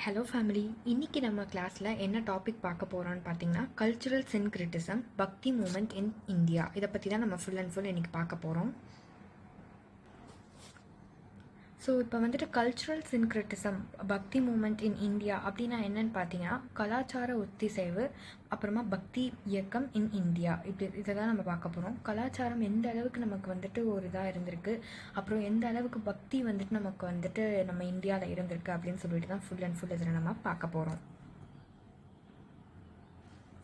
Hello family, இன்றைக்கி நம்ம கிளாஸில் என்ன டாபிக் பார்க்க போகிறோன்னு பார்த்தீங்கன்னா கல்ச்சுரல் சின்க்ரிட்டிசம் பக்தி மூமெண்ட் இன் இந்தியா. இதை பற்றி தான் நம்ம ஃபுல் அண்ட் ஃபுல் இன்றைக்கி பார்க்க போகிறோம். ஸோ இப்போ வந்துட்டு கல்ச்சுரல் சின்க்ரிட்டிசம் பக்தி மூமெண்ட் இன் இந்தியா அப்படின்னா என்னென்னு பார்த்தீங்கன்னா கலாச்சார ஒத்திசைவு, அப்புறமா பக்தி இயக்கம் இன் இந்தியா, இதை தான் நம்ம பார்க்க போகிறோம். கலாச்சாரம் எந்த அளவுக்கு நமக்கு வந்துட்டு ஒரு இதாக இருந்திருக்கு, அப்புறம் எந்த அளவுக்கு பக்தி வந்துட்டு நமக்கு வந்துட்டு நம்ம இந்தியாவில் இருந்திருக்கு அப்படின்னு சொல்லிட்டு தான் ஃபுல் அண்ட் ஃபுல் இதில் நம்ம பார்க்க போகிறோம்.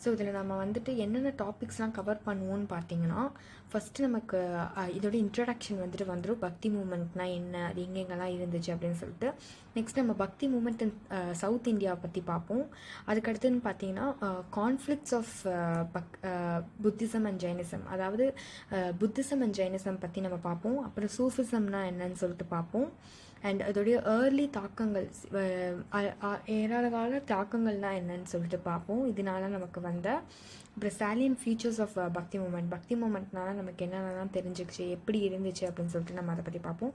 ஸோ இதில் நம்ம வந்துட்டு என்னென்ன டாபிக்ஸ்லாம் கவர் பண்ணுவோன்னு பார்த்தீங்கன்னா, ஃபஸ்ட்டு நமக்கு இதோட இன்ட்ரடக்ஷன் வந்துட்டு வந்துடும். பக்தி மூமெண்ட்னால் என்ன, அது எங்கெங்கெல்லாம் இருந்துச்சு அப்படின்னு சொல்லிட்டு. நெக்ஸ்ட் நம்ம பக்தி மூமெண்ட் இன் சவுத் இந்தியாவை பற்றி பார்ப்போம். அதுக்கடுத்துன்னு பார்த்தீங்கன்னா conflicts of Buddhism and Jainism, அதாவது புத்திசம் அண்ட் ஜைனிசம் பற்றி நம்ம பார்ப்போம். அப்புறம் சூஃபிசம்னா என்னன்னு சொல்லிட்டு பார்ப்போம். அண்ட் அதோடைய ஏர்லி தாக்கங்கள், ஏராள கால தாக்கங்கள்னால் என்னன்னு சொல்லிட்டு பார்ப்போம். இதனால நமக்கு வந்த அப்புறம் சாலியன் ஃபீச்சர்ஸ் ஆஃப் பக்தி மூமெண்ட்னால நமக்கு என்னென்னலாம் தெரிஞ்சிச்சு, எப்படி இருந்துச்சு அப்படின்னு சொல்லிட்டு நம்ம அதை பற்றி பார்ப்போம்.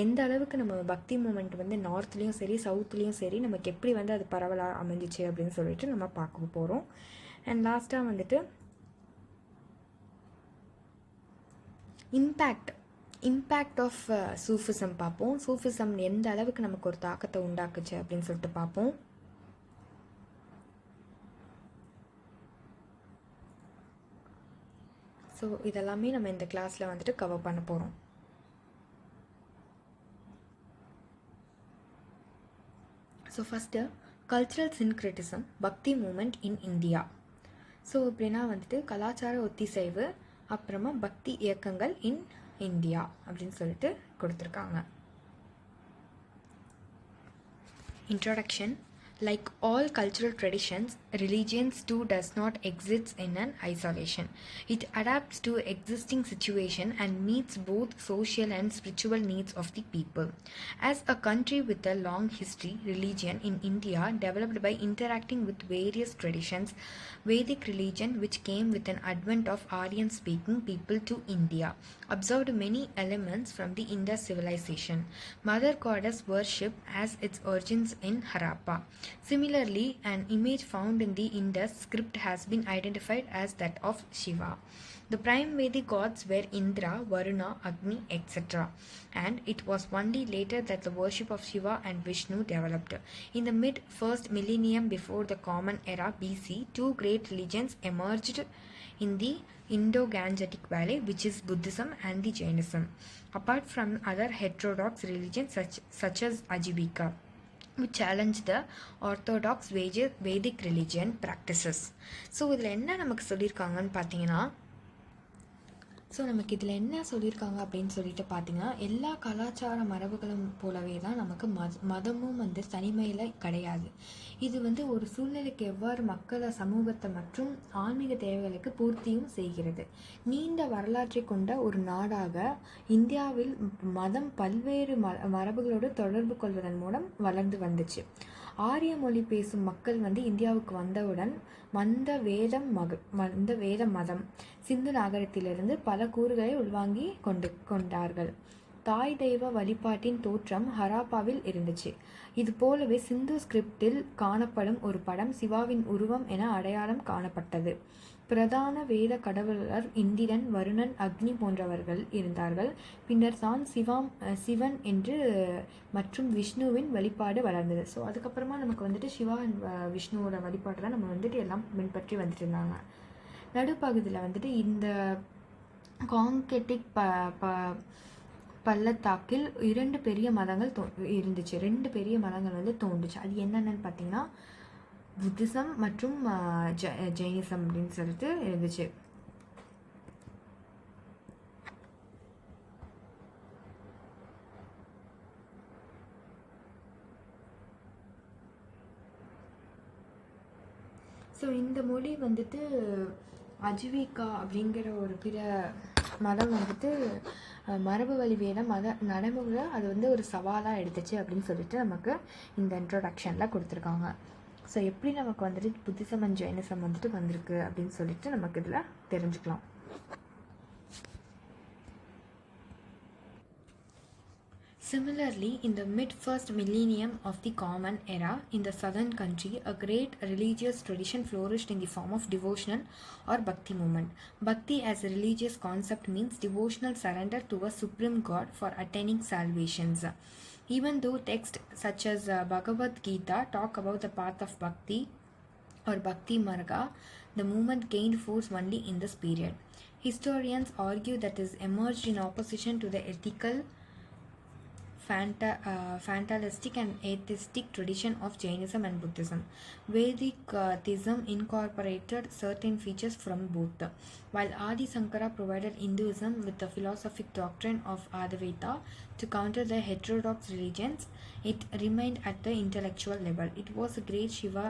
எந்த அளவுக்கு நம்ம பக்தி மூமெண்ட் வந்து நார்த்லேயும் சரி சவுத்துலேயும் சரி நமக்கு எப்படி வந்து அது பரவலாக அமைஞ்சிச்சு அப்படின்னு சொல்லிட்டு நம்ம பார்க்க போகிறோம். அண்ட் லாஸ்ட்டாக வந்துட்டு இம்பேக்ட் ஆஃப் சூஃபிசம் பார்ப்போம். சூஃபிசம் எந்த அளவுக்கு நமக்கு ஒரு தாக்கத்தை உண்டாக்குச்சு அப்படின்னு சொல்லிட்டு பார்ப்போம். ஸோ இதெல்லாமே நம்ம இந்த கிளாஸில் வந்துட்டு கவர் பண்ண போகிறோம். ஸோ ஃபஸ்ட்டு கல்ச்சுரல் சின்க்ரிட்டிசம் பக்தி மூமெண்ட் இன் இந்தியா. ஸோ இப்படின்னா வந்துட்டு கலாச்சார ஒத்திசைவு, அப்புறமா பக்தி இயக்கங்கள் இன் இந்தியா அப்படின்னு சொல்லிட்டு கொடுத்துருக்காங்க. Introduction. Like all cultural traditions, religions too does not exist in an isolation. It adapts to existing situation and meets both social and spiritual needs of the people. As a country with a long history, religion in India developed by interacting with various traditions. Vedic religion, which came with an advent of Aryan-speaking people to India, observed many elements from the Indus civilization. Mother goddess worship has its origins in Harappa. Similarly, an image found in the Indus script has been identified as that of Shiva. The prime Vedic gods were Indra, Varuna, Agni, etc. And it was only later that the worship of Shiva and Vishnu developed. In the mid-1st millennium before the Common Era BC, two great religions emerged in the Indo-Gangetic Valley, which is Buddhism and the Jainism, apart from other heterodox religions such as Ajivika, which challenge the orthodox Vedic religion practices. So இதில் என்ன நமக்கு சொல்லியிருக்காங்கன்னு பார்த்தீங்கன்னா, நமக்கு இதில் என்ன சொல்லியிருக்காங்க அப்படின்னு சொல்லிட்டு பார்த்தீங்கன்னா, எல்லா கலாச்சார மரபுகளும் போலவே தான் நமக்கு மதமும் வந்து தனிமையில் கிடையாது. இது வந்து ஒரு சூழ்நிலைக்கு எவ்வாறு மக்களை, சமூகத்தை மற்றும் ஆன்மீக தேவைகளுக்கு பூர்த்தியும் செய்கிறது. நீண்ட வரலாற்றை கொண்ட ஒரு நாடாக இந்தியாவில் மதம் பல்வேறு மரபுகளோடு தொடர்பு கொள்வதன் மூலம் வளர்ந்து வந்துச்சு. ஆரிய மொழி பேசும் மக்கள் வந்து இந்தியாவுக்கு வந்தவுடன் மந்த வேத மதம் சிந்து நாகரிகத்திலிருந்து பல கூறுகளை உள்வாங்கி கொண்டார்கள். தாய் தெய்வ வழிபாட்டின் தோற்றம் ஹராப்பாவில் இருந்துச்சு. இது போலவே சிந்து ஸ்கிரிப்டில் காணப்படும் ஒரு படம் சிவாவின் உருவம் என அடையாளம் காணப்பட்டது. பிரதான வேத கடவுளர் இந்திரன், வருணன், அக்னி போன்றவர்கள் இருந்தார்கள். பின்னர் தான் சிவன் என்று மற்றும் விஷ்ணுவின் வழிபாடு வளர்ந்தது. ஸோ அதுக்கப்புறமா நமக்கு வந்துட்டு சிவா அண்ட் விஷ்ணுவோட வழிபாடு தான் நம்ம வந்துட்டு எல்லாம் பின்பற்றி வந்துட்டு இருந்தாங்க. நடுப்பகுதியில் வந்துட்டு இந்த காங்கெட்டிக் பள்ளத்தாக்கில் 2 பெரிய மதங்கள் இருந்துச்சு. 2 பெரிய மதங்கள் வந்து தோன்றுச்சு. அது என்னென்னு பார்த்தீங்கன்னா புத்திசம் மற்றும் ஜைனிசம் அப்படின்னு சொல்லிட்டு இருந்துச்சு. ஸோ இந்த மொழி வந்துட்டு அஜிவிகா அப்படிங்கிற ஒரு பிற மதம் வந்துட்டு மரபு வழி வேத நடைமுறை அது வந்து ஒரு சவாலாக எடுத்துச்சு அப்படின்னு சொல்லிட்டு நமக்கு இந்த இன்ட்ரோடக்ஷனில் கொடுத்துருக்காங்க. ஸோ எப்படி நமக்கு வந்துட்டு புத்திசம் அண்ட் ஜைனிசம் வந்துட்டு வந்திருக்கு அப்படின்னு சொல்லிட்டு நமக்கு இதில் தெரிஞ்சுக்கலாம். Similarly, in the mid-first millennium of the Common Era, in the southern country, a great religious tradition flourished in the form of devotional or Bhakti movement. Bhakti as a religious concept means devotional surrender to a supreme God for attaining salvations. Even though texts such as Bhagavad Gita talk about the path of Bhakti or Bhakti Marga, the movement gained force only in this period. Historians argue that it emerged in opposition to the ethical, fatalistic and atheistic tradition of Jainism and Buddhism. Vedic theism incorporated certain features from both. While Adi Shankara provided Hinduism with the philosophic doctrine of Advaita to counter the heterodox religions, it remained at the intellectual level. It was a great Shiva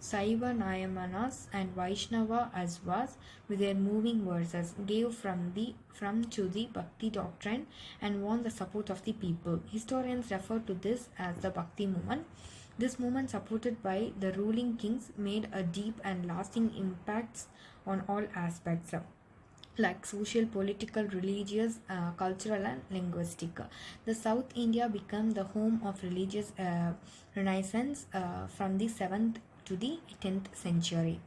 Saiva Nayamanas and Vaishnava Asvas with their moving verses gave from to the Bhakti doctrine and won the support of the people. Historians refer to this as the Bhakti movement. This movement, supported by the ruling kings, made a deep and lasting impacts on all aspects like social, political, religious, cultural and linguistic. The South India became the home of religious renaissance from the 7th to the 10th century.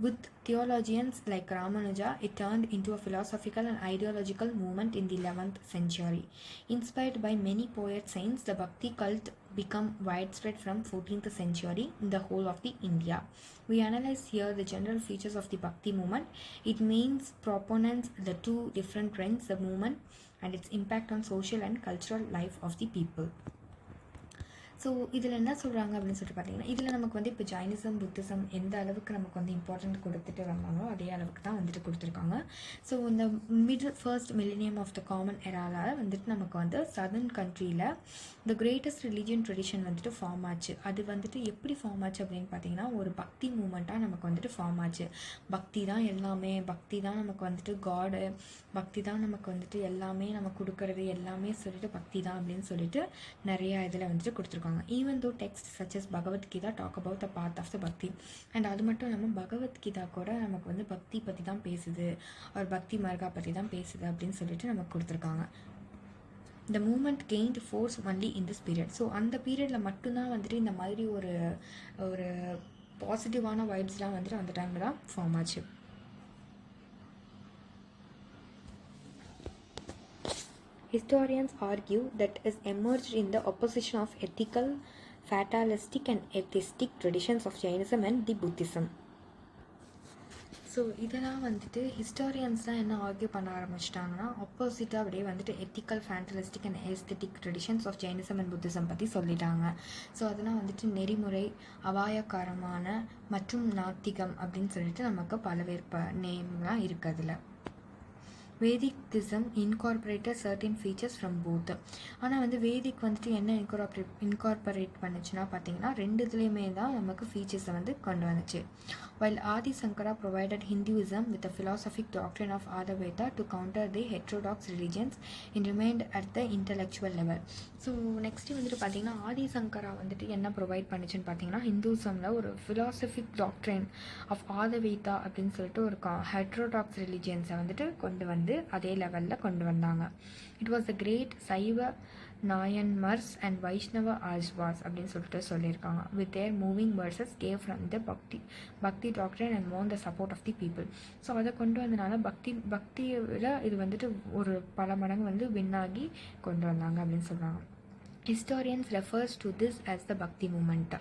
With theologians like Ramanuja, it turned into a philosophical and ideological movement in the 11th century. Inspired by many poet saints, the Bhakti cult became widespread from 14th century in the whole of the India. We analyze here the general features of the Bhakti movement. It means proponents, the two different trends, the movement and its impact on social and cultural life of the people. So இதில் என்ன சொல்கிறாங்க அப்படின்னு சொல்லிட்டு பார்த்தீங்கன்னா, இதில் நமக்கு வந்து இப்போ ஜைனிசம் புத்திசம் எந்த அளவுக்கு நமக்கு வந்து இம்பார்ட்டண்ட் கொடுத்துட்டு வந்தாங்களோ அதே அளவுக்கு தான் வந்துட்டு கொடுத்துருக்காங்க. ஸோ இந்த first millennium of the common எராவில் வந்துட்டு நமக்கு வந்து சதர்ன் கண்ட்ரியில் த கிரேட்டஸ்ட் ரிலீஜியன் ட்ரெடிஷன் வந்துட்டு ஃபார்ம் ஆச்சு. அது வந்துட்டு எப்படி ஃபார்ம் ஆச்சு அப்படின்னு பார்த்தீங்கன்னா, ஒரு பக்தி மூமெண்ட்டாக நமக்கு வந்துட்டு ஃபார்ம் ஆச்சு. பக்தி தான் எல்லாமே, பக்தி தான் நமக்கு வந்துட்டு காடு, பக்தி தான் நமக்கு வந்துட்டு எல்லாமே நம்ம கொடுக்கறது எல்லாமே சொல்லிட்டு பக்தி தான் அப்படின்னு சொல்லிட்டு நிறையா இதில் வந்துட்டு கொடுத்துருக்காங்க. Even though texts such as Bhagavad Gita talk about the path of the Bhakti, and அது மட்டும் இல்லாமல் பகவத் கீதா கூட நமக்கு வந்து பக்தி பற்றி தான் பேசுது, ஒரு பக்தி மார்கா பற்றி தான் பேசுது அப்படின்னு சொல்லிட்டு நமக்கு கொடுத்துருக்காங்க. The movement gained force only in this period. So அந்த பீரியடில் மட்டும்தான் வந்துட்டு இந்த மாதிரி ஒரு பாசிட்டிவான வைப்ஸ்லாம் வந்துட்டு அந்த டைமில் தான் ஃபார்ம் ஆச்சு. Historians argue that it emerged in the opposition of ethical, fatalistic and atheistic traditions of Jainism and the Buddhism. So இதெல்லாம் வந்துட்டு ஹிஸ்டாரியன்ஸ்லாம் என்ன ஆர்கியூ பண்ண ஆரம்பிச்சிட்டாங்கன்னா, ஆப்போசிட்டாக அப்படியே வந்துட்டு ethical, fatalistic and aesthetic traditions of Jainism and Buddhism பற்றி சொல்லிட்டாங்க. ஸோ அதெல்லாம் வந்துட்டு நெறிமுறை, அபாயகரமான மற்றும் நாத்திகம் அப்படின்னு சொல்லிட்டு நமக்கு பலவேற்ப நேம்லாம் இருக்குது. அதில் Vedictism incorporated certain features from both. ஆனால் வந்து வேதிக் வந்துட்டு என்ன இன்கார்பரேட் பண்ணுச்சுன்னா பார்த்தீங்கன்னா, ரெண்டு இதுலேயுமே தான் நமக்கு ஃபீச்சர்ஸை வந்து கொண்டு வந்துச்சு. While Adi Shankara provided Hinduism with the philosophic doctrine of Advaita to counter the heterodox religions, it remained at the intellectual level. So next வந்துட்டு பார்த்தீங்கன்னா, ஆதி சங்கரா வந்துட்டு என்ன ப்ரொவைட் பண்ணிச்சுன்னு பார்த்தீங்கன்னா, ஹிந்துசமில் ஒரு ஃபிலாசபிக் டாக்ட்ரைன் ஆஃப் ஆதவைத்தா அப்படின்னு சொல்லிட்டு ஒரு ஹெட்ரோடாக்ஸ் ரிலிஜியன்ஸை வந்துட்டு கொண்டு வந்து அதே லெவலில் கொண்டு வந்தாங்க. இட் வாஸ் த கிரேட் சைவ நாயன்மர்ஸ் அண்ட் வைஷ்ணவ ஆஸ்வாஸ் அப்படின்னு சொல்லிட்டு சொல்லியிருக்காங்க. With their moving verses gave from the bhakti doctor and won the support of the people. So அதை கொண்டு வந்தனால பக்தியில் இது வந்துட்டு ஒரு பல மடங்கு வந்து வின்னாகி கொண்டு வந்தாங்க அப்படின்னு சொல்கிறாங்க. Historians refers to this as த பக்தி மூமெண்ட்.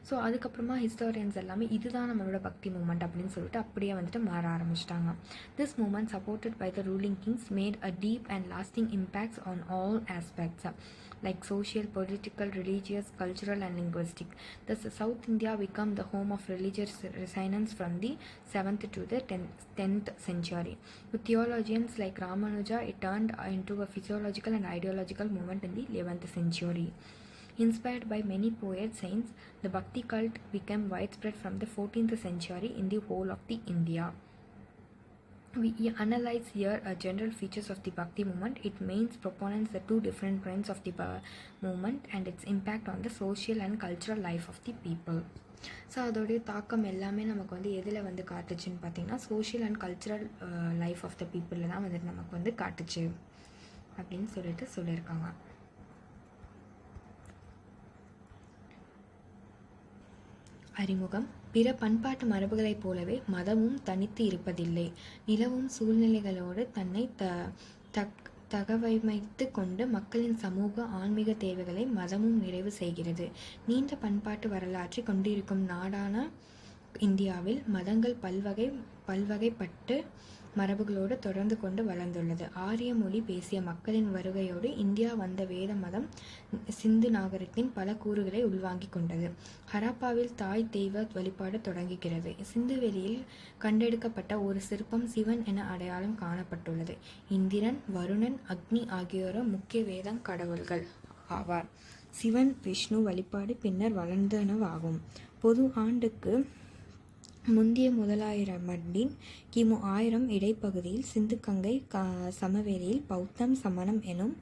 ஸோ அதுக்கப்புறமா ஹிஸ்டாரியன்ஸ் எல்லாமே இதுதான் நம்மளோட பக்தி மூமெண்ட் அப்படின்னு சொல்லிட்டு அப்படியே வந்துட்டு மாற ஆரம்பிச்சிட்டாங்க. This movement supported by the ruling kings made a deep and lasting impacts on all aspects like social, political, religious, cultural and linguistic. Thus, South India became the home of religious resonance from the 7th to the 10th century. With theologians like Ramanuja, it turned into a physiological and ideological movement in the 11th century. Inspired by many poet saints, the Bhakti cult became widespread from the 14th century in the whole of the India. We analyze here general features of the Bhakti movement. It means proponents the two different trends of the movement and its impact on the social and cultural life of the people. So அதோடைய தாக்கம் எல்லாமே நமக்கு வந்து எதில் வந்து காட்டுச்சுன்னு பார்த்தீங்கன்னா, social and cultural life of the பீப்புளில் தான் வந்துட்டு நமக்கு வந்து காட்டுச்சு அப்படின்னு சொல்லிட்டு சொல்லியிருக்காங்க. அறிமுகம். பிற பண்பாட்டு மரபுகளைப் போலவே மதமும் தனித்து இருப்பதில்லை. நிலவும் சூழ்நிலைகளோடு தன்னை தகவமைத்து கொண்டு மக்களின் சமூக ஆன்மீக தேவைகளை மதமும் நிறைவு செய்கிறது. நீண்ட பண்பாட்டு வரலாற்றை கொண்டிருக்கும் நாடான இந்தியாவில் மதங்கள் பல்வகைப்பட்டு மரபுகளோடு தொடர்ந்து கொண்டு வளர்ந்துள்ளது. ஆரிய மொழி பேசிய மக்களின் வருகையோடு இந்தியா வந்த வேத மதம் சிந்து நாகரிகத்தின் பல கூறுகளை உள்வாங்கிக் கொண்டது. ஹராப்பாவில் தாய் தெய்வ வழிபாடு தொடங்குகிறது. சிந்துவெளியில் கண்டெடுக்கப்பட்ட ஒரு சிற்பம் சிவன் என அடையாளம் காணப்பட்டுள்ளது. இந்திரன், வருணன், அக்னி ஆகியோரும் முக்கிய வேத கடவுள்கள் ஆவார். சிவன், விஷ்ணு வழிபாடு பின்னர் வளர்ந்தனவாகும். பொது ஆண்டுக்கு முந்திய முதலாயிரமாண்டின் கிமு 1000 இடைப்பகுதியில் சிந்து கங்கை சமவெளியில் பௌத்தம், சமணம் எனும்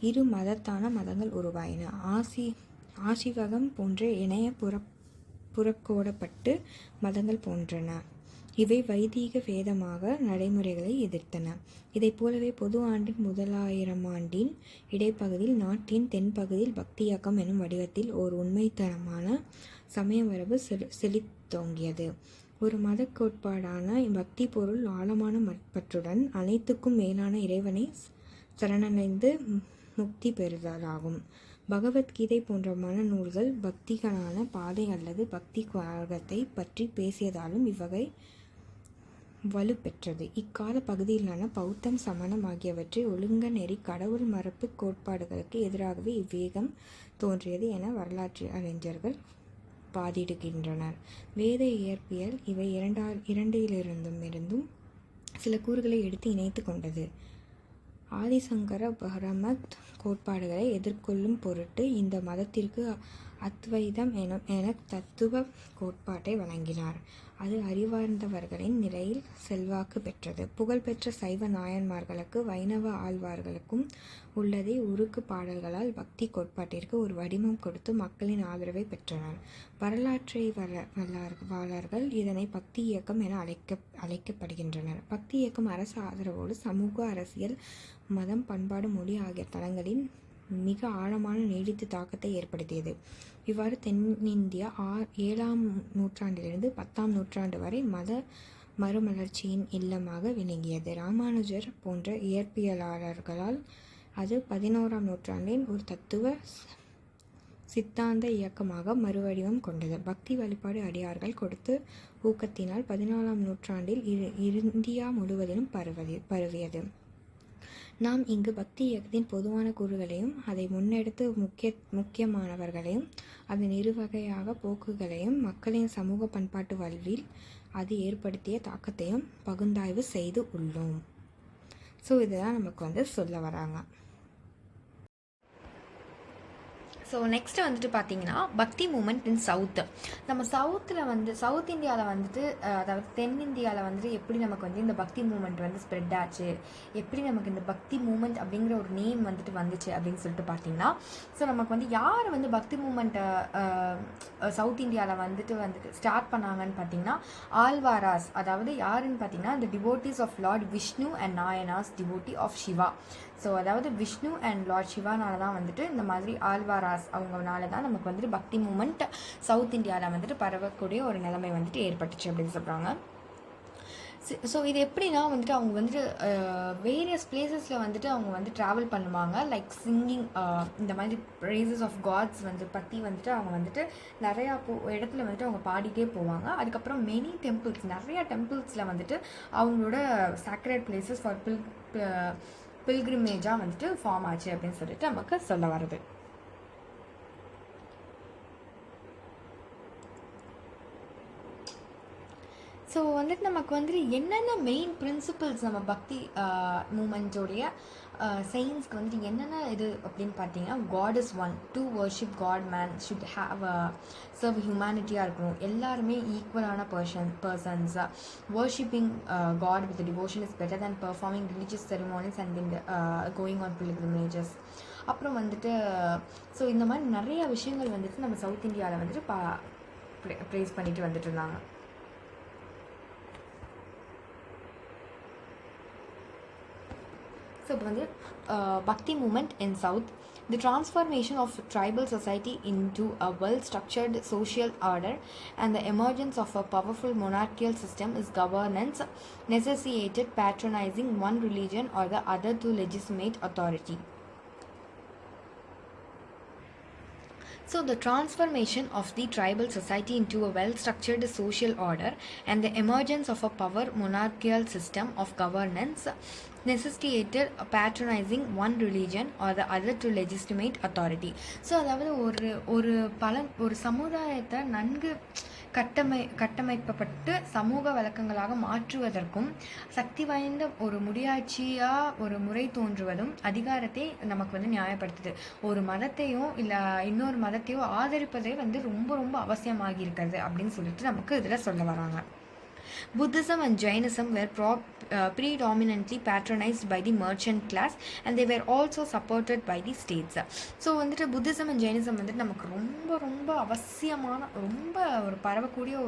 இரு மதத்தான மதங்கள் உருவாயின. ஆசிவகம் போன்ற இணைய புறக்கோடப்பட்டு மதங்கள் போன்றன. இவை வைதீக வேதமாக நடைமுறைகளை எதிர்த்தன. இதைப் போலவே பொது ஆண்டின் முதலாயிரமாண்டின் இடைப்பகுதியில் நாட்டின் தென்பகுதியில் பக்தி இயக்கம் எனும் வடிவத்தில் ஓர் உண்மைத்தனமான சமய மரபு செழித்தோங்கியது. ஒரு மத கோட்பாடான பக்தி பொருள் ஆழமான பற்றுடன் அனைத்துக்கும் மேலான இறைவனை சரணடைந்து முக்தி பெறுதலாகும். பகவத்கீதை போன்ற மன நூல்கள் பக்திக்கான பாதை அல்லது பக்தி மார்க்கத்தை பற்றி பேசியதாலும் இவ்வகை வலுப்பெற்றது. இக்கால பகுதியிலான பௌத்தம், சமணம் ஆகியவற்றை ஒழுங்க நெறி கடவுள் மரபு கோட்பாடுகளுக்கு எதிராகவே இவ்வேகம் தோன்றியது என வரலாற்று அறிஞர்கள் பாதிடுகின்றனர். வேத இயற்பியல் இவை இரண்டிலிருந்தும் சில கூறுகளை எடுத்து இணைத்து கொண்டது. ஆதிசங்கர பரமத் கோட்பாடுகளை எதிர்கொள்ளும் பொருட்டு இந்த மதத்திற்கு அத்வைதம் என தத்துவ கோட்பாட்டை வழங்கினார். அது அறிவார்ந்தவர்களின் நிலையில் செல்வாக்கு பெற்றது. புகழ்பெற்ற சைவ நாயன்மார்களுக்கு வைணவ ஆழ்வார்களுக்கும் உள்ளதை உருக்கு பாடல்களால் பக்தி கோட்பாட்டிற்கு ஒரு வடிவம் கொடுத்து மக்களின் ஆதரவை பெற்றனர். வரலாற்றை வளர்கள் இதனை பக்தி இயக்கம் என அழைக்கப்படுகின்றனர். பக்தி இயக்கம் அரசு ஆதரவோடு சமூக, அரசியல், மதம், பண்பாடு, மொழி ஆகிய தளங்களில் மிக ஆழமான நீடித்த தாக்கத்தை ஏற்படுத்தியது. இவ்வாறு தென்னிந்தியா 7ஆம் நூற்றாண்டிலிருந்து 10ஆம் நூற்றாண்டு வரை மத மறுமலர்ச்சியின் இல்லமாக விளங்கியது. ராமானுஜர் போன்ற இயற்பியலாளர்களால் அது 11ஆம் நூற்றாண்டின் ஒரு தத்துவ சித்தாந்த இயக்கமாக மறுவடிவம் கொண்டது. பக்தி வழிபாடு அடியார்கள் கொடுத்து ஊக்கத்தினால் 14ஆம் நூற்றாண்டில் இந்தியா முழுவதிலும் பரவியது. நாம் இங்கு பக்தி இயக்கத்தின் பொதுவான கூறுகளையும் அதை முன்னெடுத்து முக்கியமானவர்களையும் அதன் இருவகையாக போக்குகளையும் மக்களின் சமூக பண்பாட்டு வாழ்வில் அது ஏற்படுத்திய தாக்கத்தையும் பகுந்தாய்வு செய்து உள்ளோம். ஸோ இதுதான் நமக்கு சொல்ல வராங்க. ஸோ நெக்ஸ்ட்டு வந்துட்டு பார்த்தீங்கன்னா பக்தி மூமெண்ட் இன் சவுத்து. நம்ம சவுத் இந்தியாவில் அதாவது தென்னிந்தியாவில் எப்படி நமக்கு இந்த பக்தி மூமெண்ட் ஸ்ப்ரெட் ஆச்சு, எப்படி நமக்கு இந்த பக்தி மூமெண்ட் அப்படிங்கிற ஒரு நேம் வந்துச்சு அப்படின்னு சொல்லிட்டு பார்த்தீங்கன்னா, ஸோ நமக்கு யார் பக்தி மூமெண்ட்டை சவுத் இந்தியாவில் ஸ்டார்ட் பண்ணாங்கன்னு பார்த்தீங்கன்னா ஆழ்வாராஸ். அதாவது யாருன்னு பார்த்தீங்கன்னா இந்த devotees of lord Vishnu and Nayanars devotee of Shiva. So அதாவது விஷ்ணு அண்ட் லார்ட் சிவானால தான் இந்த மாதிரி ஆழ்வாராஸ் அவங்கனால தான் நமக்கு பக்தி மூமெண்ட் சவுத் இந்தியாவில் பரவக்கூடிய ஒரு நிலைமை ஏற்பட்டுச்சு அப்படின்னு சொல்கிறாங்க. ஸோ இது எப்படின்னா அவங்க வேரியஸ் பிளேசஸில் அவங்க ட்ராவல் பண்ணுவாங்க. லைக் சிங்கிங், இந்த மாதிரி ப்ரைசஸ் ஆஃப் காட்ஸ் பற்றி அவங்க நிறையா இடத்துல அவங்க பாடிட்டே போவாங்க. அதுக்கப்புறம் மெனி டெம்பிள்ஸ், நிறையா டெம்பிள்ஸில் அவங்களோட சாக்ரெட் பிளேசஸ் ஃபார் பில்கிரிமேஜாக ஃபார்ம் ஆச்சு அப்படின்னு சொல்லிட்டு நமக்கு சொல்ல வருது. ஸோ நமக்கு என்னென்ன மெயின் பிரின்சிபிள்ஸ் நம்ம பக்தி மூமெண்ட்ஸோடைய சயின்ஸ்க்கு என்னென்ன இது அப்படின்னு பார்த்தீங்கன்னா, God is one, to worship God, man should have serve ஹியூமனிட்டியாக இருக்கணும், எல்லாருமே ஈக்குவலான persons, worshipping God with devotion is better than performing religious ceremonies and going on pilgrimages. அப்புறம் ஸோ இந்த மாதிரி நிறைய விஷயங்கள் நம்ம சவுத் இந்தியாவில் ப்ரேஸ் பண்ணிட்டு இருந்தாங்க. ஸோ இப்போ bhakti movement in south. The transformation of tribal society into a well-structured social order and the emergence of a powerful monarchical system is governance necessitated patronizing one religion or the other to legitimate authority. So the transformation of the tribal society into a well-structured social order and the emergence of a power monarchical system of governance necessitated patronizing one religion or the other to legitimate authority. So அதாவது ஒரு சமுதாயத்தை நன்கு கட்டமைக்கப்பட்டு சமூக வழக்கங்களாக மாற்றுவதற்கும் சக்தி வாய்ந்த ஒரு முடியாட்சியாக ஒரு முறை தோன்றுவதும் அதிகாரத்தை நமக்கு நியாயப்படுத்துது. ஒரு மதத்தையோ இல்லை இன்னொரு மதத்தையோ ஆதரிப்பதே ரொம்ப ரொம்ப அவசியமாகி இருக்கிறது அப்படின்னு சொல்லிட்டு நமக்கு இதில் சொல்ல வராங்க. Buddhism and Jainism were predominantly patronized by the merchant class and they were also supported by the states. So Buddhism and Jainism நமக்கு ரொம்ப ரொம்ப அவசியமான ரொம்ப ஒரு பரவக்கூடிய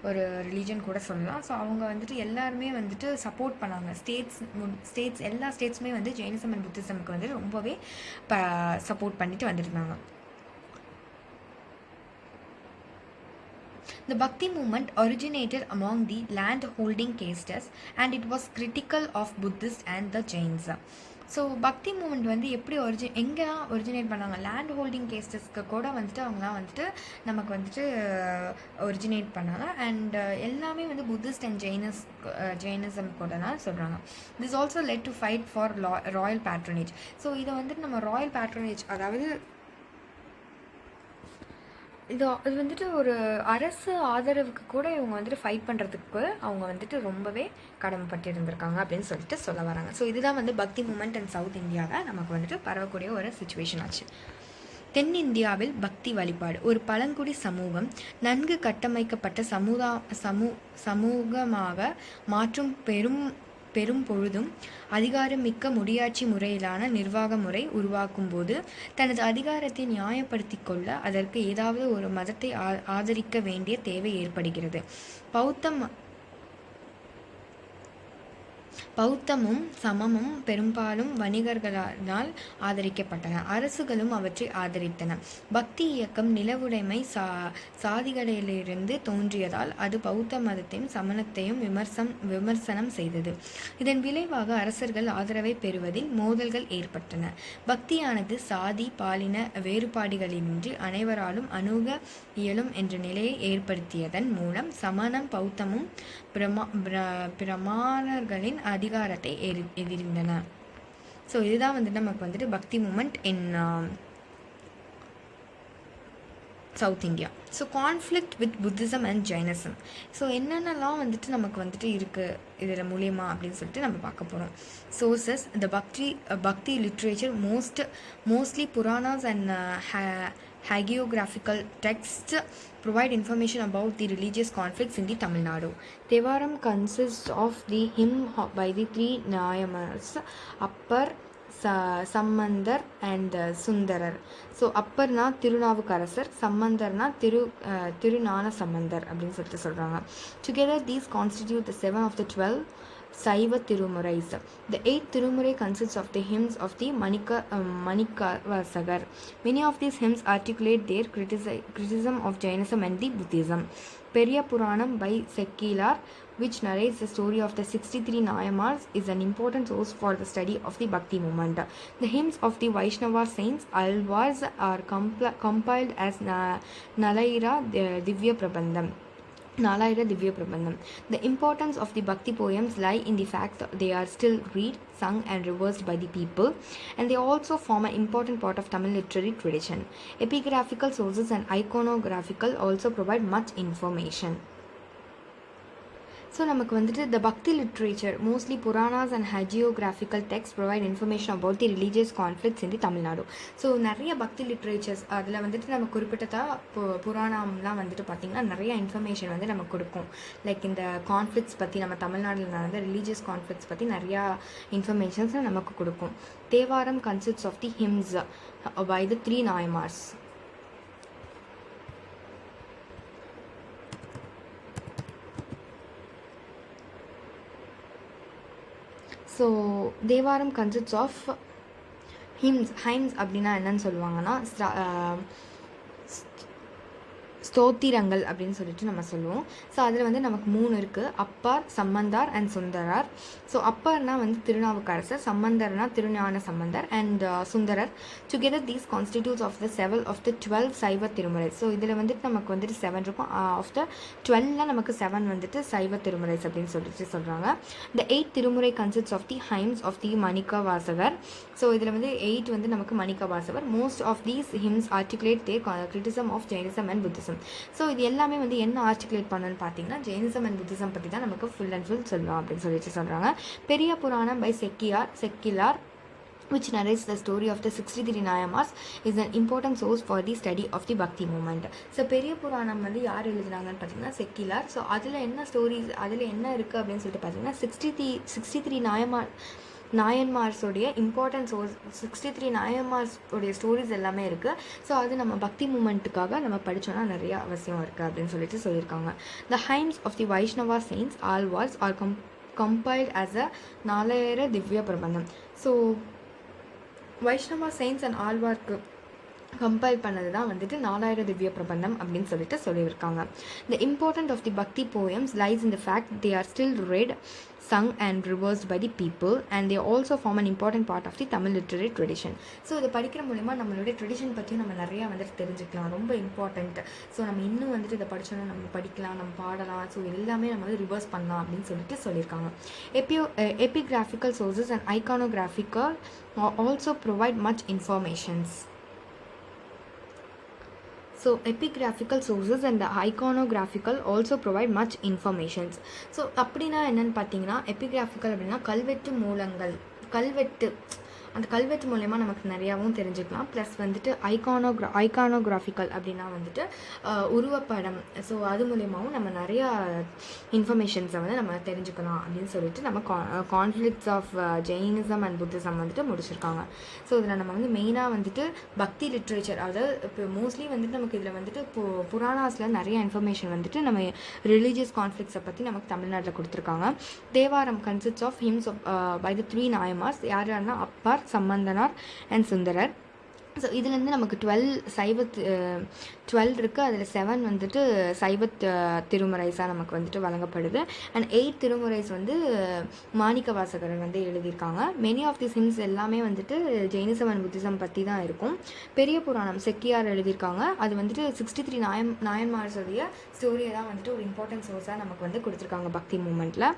ஒரு ரிலீஜன் கூட சொல்லலாம். ஸோ அவங்க எல்லாருமே சப்போர்ட் பண்ணாங்க. ஸ்டேட்ஸ் எல்லா ஸ்டேட்ஸுமே ஜெயினிசம் அண்ட் புத்திசமுக்கு ரொம்பவே சப்போர்ட் பண்ணிட்டு வந்துருந்தாங்க. The Bhakti movement originated among the land-holding castes and it was critical of Buddhists and the Jains. So பக்தி மூமெண்ட் எப்படி எங்கெல்லாம் ஒரிஜினேட் பண்ணாங்க? லேண்ட் ஹோல்டிங் கேஸ்டஸ்க்கு கூட அவங்களாம் நமக்கு ஒரிஜினேட் பண்ணாங்க. அண்ட் எல்லாமே புத்திஸ்ட் அண்ட் ஜெயினிசம் கூட தான் சொல்கிறாங்க. This also led to fight for Royal patronage. So இதை நம்ம ராயல் பேட்ரனேஜ், அதாவது இது ஒரு அரசு ஆதரவுக்கு கூட இவங்க ஃபைட் பண்ணுறதுக்கு அவங்க ரொம்பவே கடமைப்பட்டு இருந்திருக்காங்க அப்படின்னு சொல்லிட்டு சொல்ல வராங்க. ஸோ இதுதான் பக்தி மூமெண்ட் அண்ட் சவுத் இந்தியாவில் நமக்கு பரவக்கூடிய ஒரு சுச்சுவேஷன் ஆச்சு. தென்னிந்தியாவில் பக்தி வழிபாடு ஒரு பழங்குடி சமூகம் நன்கு கட்டமைக்கப்பட்ட சமூகமாக மாற்றும் பெரும் பொழுதும் அதிகாரமிக்க முடியாட்சி முறையிலான நிர்வாக முறை உருவாக்கும் போது தனது அதிகாரத்தை நியாயப்படுத்தி கொள்ள அதற்கு ஏதாவது ஒரு மதத்தை ஆதரிக்க வேண்டிய தேவை ஏற்படுகிறது. பௌத்தமும் சமமும் பெரும்பாலும் வணிகர்களால் ஆதரிக்கப்பட்டன. அரசுகளும் அவற்றை ஆதரித்தன. பக்தி இயக்கம் நிலவுடைமை சாதிகளிலிருந்து தோன்றியதால் அது பௌத்த மதத்தையும் சமணத்தையும் விமர்சனம் செய்தது. இதன் விளைவாக அரசர்கள் ஆதரவை பெறுவதில் மோதல்கள் ஏற்பட்டன. பக்தியானது சாதி பாலின வேறுபாடுகளின்றி அனைவராலும் அணுக இயலும் என்ற நிலையை ஏற்படுத்தியதன் மூலம் சமணம் பௌத்தமும் பிராமணர்களின் அதிகாரத்தை எதிர்ந்தன. ஸோ இதுதான் நமக்கு bhakti movement in south India. So conflict with Buddhism and Jainism. So என்னென்னலாம் நமக்கு இருக்குது இதில் மூலியமா அப்படின்னு சொல்லிட்டு நம்ம பார்க்க போகிறோம். சோர்சஸ்: த பக்தி literature mostly Puranas and hagiographical texts provide information about the religious conflicts in the Tamil Nadu. Thevaram consists of the hymn by the three Nayamars, Appar, Sammandar and Sundarar. So அப்பர்னா திருநாவுக்கரசர், சம்மந்தர்னா திருஞான சம்பந்தர் அப்படின்னு சொல்லிட்டு சொல்கிறாங்க. Together these constitute the 7 of the 12 Saiva Tirumurais. The 8th Tirumurai consists of the hymns of the Manikavasagar. Many of these hymns articulate their criticism of Jainism and the Buddhism. Periya Puranam by Sekkilar, which narrates the story of the 63 Nayamars, is an important source for the study of the Bhakti movement. The hymns of the Vaishnava saints Alvars are compiled as Nalaira Divya Prabandham. The importance of the Bhakti poems lie in the fact that they are still read, sung and reversed by the people, and they also form an important part of Tamil literary tradition. Epigraphical sources and iconographical also provide much information. So நமக்கு the Bhakti literature, mostly Puranas and hagiographical texts provide information about the religious conflicts in the Tamil Nadu. So நிறைய பக்தி literatures அதில் நம்ம குறிப்பிட்டதாக புராணம்லாம் பார்த்திங்கன்னா நிறைய information நமக்கு கொடுக்கும். லைக் இந்த கான்ஃப்ளிக்ஸ் பற்றி நம்ம தமிழ்நாட்டில் நடந்த ரிலீஜியஸ் கான்ஃப்ளிக்ஸ் பற்றி நிறையா இன்ஃபர்மேஷன்ஸ் நமக்கு கொடுக்கும். Thevaram consists of the hymns by the three Nayamars. So, Devaram consists of ஹைம்ஸ் அப்படின்னா என்னன்னு சொல்லுவாங்கன்னா ஸ்தோத்திரங்கள் அப்படின்னு சொல்லிட்டு நம்ம சொல்லுவோம். ஸோ அதில் வந்து நமக்கு 3 இருக்குது, அப்பார், சம்பந்தார் அண்ட் சுந்தரர். ஸோ அப்பார்னா வந்து திருநாவுக்கரசர், சம்பந்தர்னா Thirugnana Sambandar and Sundarar. Together these constitutes of the 7 of the 12 Saiva திருமுறை. ஸோ இதில் வந்துட்டு நமக்கு வந்துட்டு 7 இருக்கும். ஆஃப் த 12ல் நமக்கு 7 வந்துட்டு சைவ திருமுறை அப்படின்னு சொல்லிட்டு சொல்கிறாங்க. இந்த 8 Thirumurai consists of the hymns of the Manikkavasagar. So இதில் வந்து 8 வந்து நமக்கு Manikkavasagar. Most of these hymns articulate their criticism of Jainism and Buddhism. So இது எல்லாமே வந்து என்ன ஆர்டிகுலேட் பண்ணணும்னு பார்த்தீங்கன்னா ஜெயினிசம் அண்ட் புத்திசம் பற்றி தான் நமக்கு ஃபுல் அண்ட் ஃபுல் சொல்லலாம் அப்படின்னு சொல்லிட்டு சொல்கிறாங்க. Periya Puranam by Sekkizhar which narrates the story of the 63 Nayamars is an important source for the study of the Bhakti movement. So பெரிய புராணம் வந்து யார் எழுதுனாங்கன்னு பார்த்தீங்கன்னா செக்கிலார். ஸோ அதில் என்ன ஸ்டோரிஸ், அதில் என்ன இருக்குது அப்படின்னு சொல்லிட்டு பார்த்தீங்கன்னா 63 நாயன்மார்ஸோடைய இம்பார்ட்டன்ட் சோர்ஸ், 63 நாயன்மார்ஸோடைய ஸ்டோரிஸ் எல்லாமே இருக்குது. ஸோ அது நம்ம பக்தி மூமெண்ட்டுக்காக நம்ம படித்தோன்னா நிறைய அவசியம் இருக்குது அப்படின்னு சொல்லிட்டு சொல்லியிருக்காங்க. The hymns of the Vaishnava saints Alvars are compiled as a 4000 Divya Prabandham. So Vaishnava saints and ஆழ்வார்க்கு கம்பைல் பண்ணது தான் வந்துட்டு 4000 திவ்ய பிரபந்தம் அப்படின்னு சொல்லிட்டு சொல்லியிருக்காங்க. த இம்பார்ட்டன்ட் ஆஃப் தி பக்தி poems lies in the fact they are still read, sung and reversed by the people and they also form an important part of the Tamil literary tradition. So இதை படிக்கிற மூலிமா நம்மளுடைய tradition பற்றியும் நம்ம நிறையா வந்துட்டு தெரிஞ்சுக்கலாம், ரொம்ப இம்பார்ட்டண்ட். ஸோ நம்ம இன்னும் வந்துட்டு இதை படித்தோன்னா நம்ம படிக்கலாம், நம்ம பாடலாம், ஸோ எல்லாமே நம்ம வந்து ரிவர்ஸ் பண்ணலாம் அப்படின்னு சொல்லிட்டு சொல்லியிருக்காங்க. Epigraphical sources and iconographical also provide much informations. So epigraphical sources and the iconographical also provide much informations. So அப்படின்னா என்னன்னு பார்த்தீங்கன்னா எபிகிராஃபிக்கல் அப்படின்னா கல்வெட்டு மூலங்கள், அந்த கல்வெட்டு மூலயமா நமக்கு நிறையாவும் தெரிஞ்சுக்கலாம். ப்ளஸ் வந்துட்டு ஐகானோகிராஃபிக்கல் அப்படின்னா வந்துட்டு உருவப்படம். ஸோ அது மூலயமாவும் நம்ம நிறையா இன்ஃபர்மேஷன்ஸை வந்து நம்ம தெரிஞ்சுக்கலாம் அப்படின்னு சொல்லிட்டு நம்ம conflicts of Jainism and Buddhism வந்துட்டு முடிச்சிருக்காங்க. ஸோ இதில் நம்ம வந்து மெயினாக வந்துட்டு பக்தி லிட்ரேச்சர், அதாவது இப்போ மோஸ்ட்லி வந்துட்டு நமக்கு இதில் வந்துட்டு புராணாஸில் நிறைய இன்ஃபர்மேஷன் வந்துட்டு நம்ம ரிலீஜியஸ் கான்ஃப்ளிக்ட்ஸை பற்றி நமக்கு தமிழ்நாட்டில் கொடுத்துருக்காங்க. Tevaram consists of hymns by the 3 Nayanmars. யாருன்னா அப்பார், சம்பந்தனார் அண்ட் சுந்தரர். ஸோ இதுலேருந்து நமக்கு 12 இருக்குது. அதில் 7 வந்துட்டு சைவ திருமுறைஸாக நமக்கு வந்துட்டு வழங்கப்படுது. அண்ட் 8 திருமுறைஸ் வந்து மாணிக்க வாசகர் வந்து எழுதியிருக்காங்க. மெனி ஆஃப் தி ஹிம்ஸ் எல்லாமே வந்துட்டு ஜெயினிசம் அண்ட் புத்திசம் பற்றி தான் இருக்கும். பெரிய புராணம் செக்கியார் எழுதியிருக்காங்க. அது வந்துட்டு 63 நாயன்மார்ஸோடைய ஸ்டோரியை தான் வந்துட்டு ஒரு இம்பார்ட்டன்ட் சோர்ஸாக நமக்கு வந்து கொடுத்துருக்காங்க பக்தி மூமெண்ட்டில்.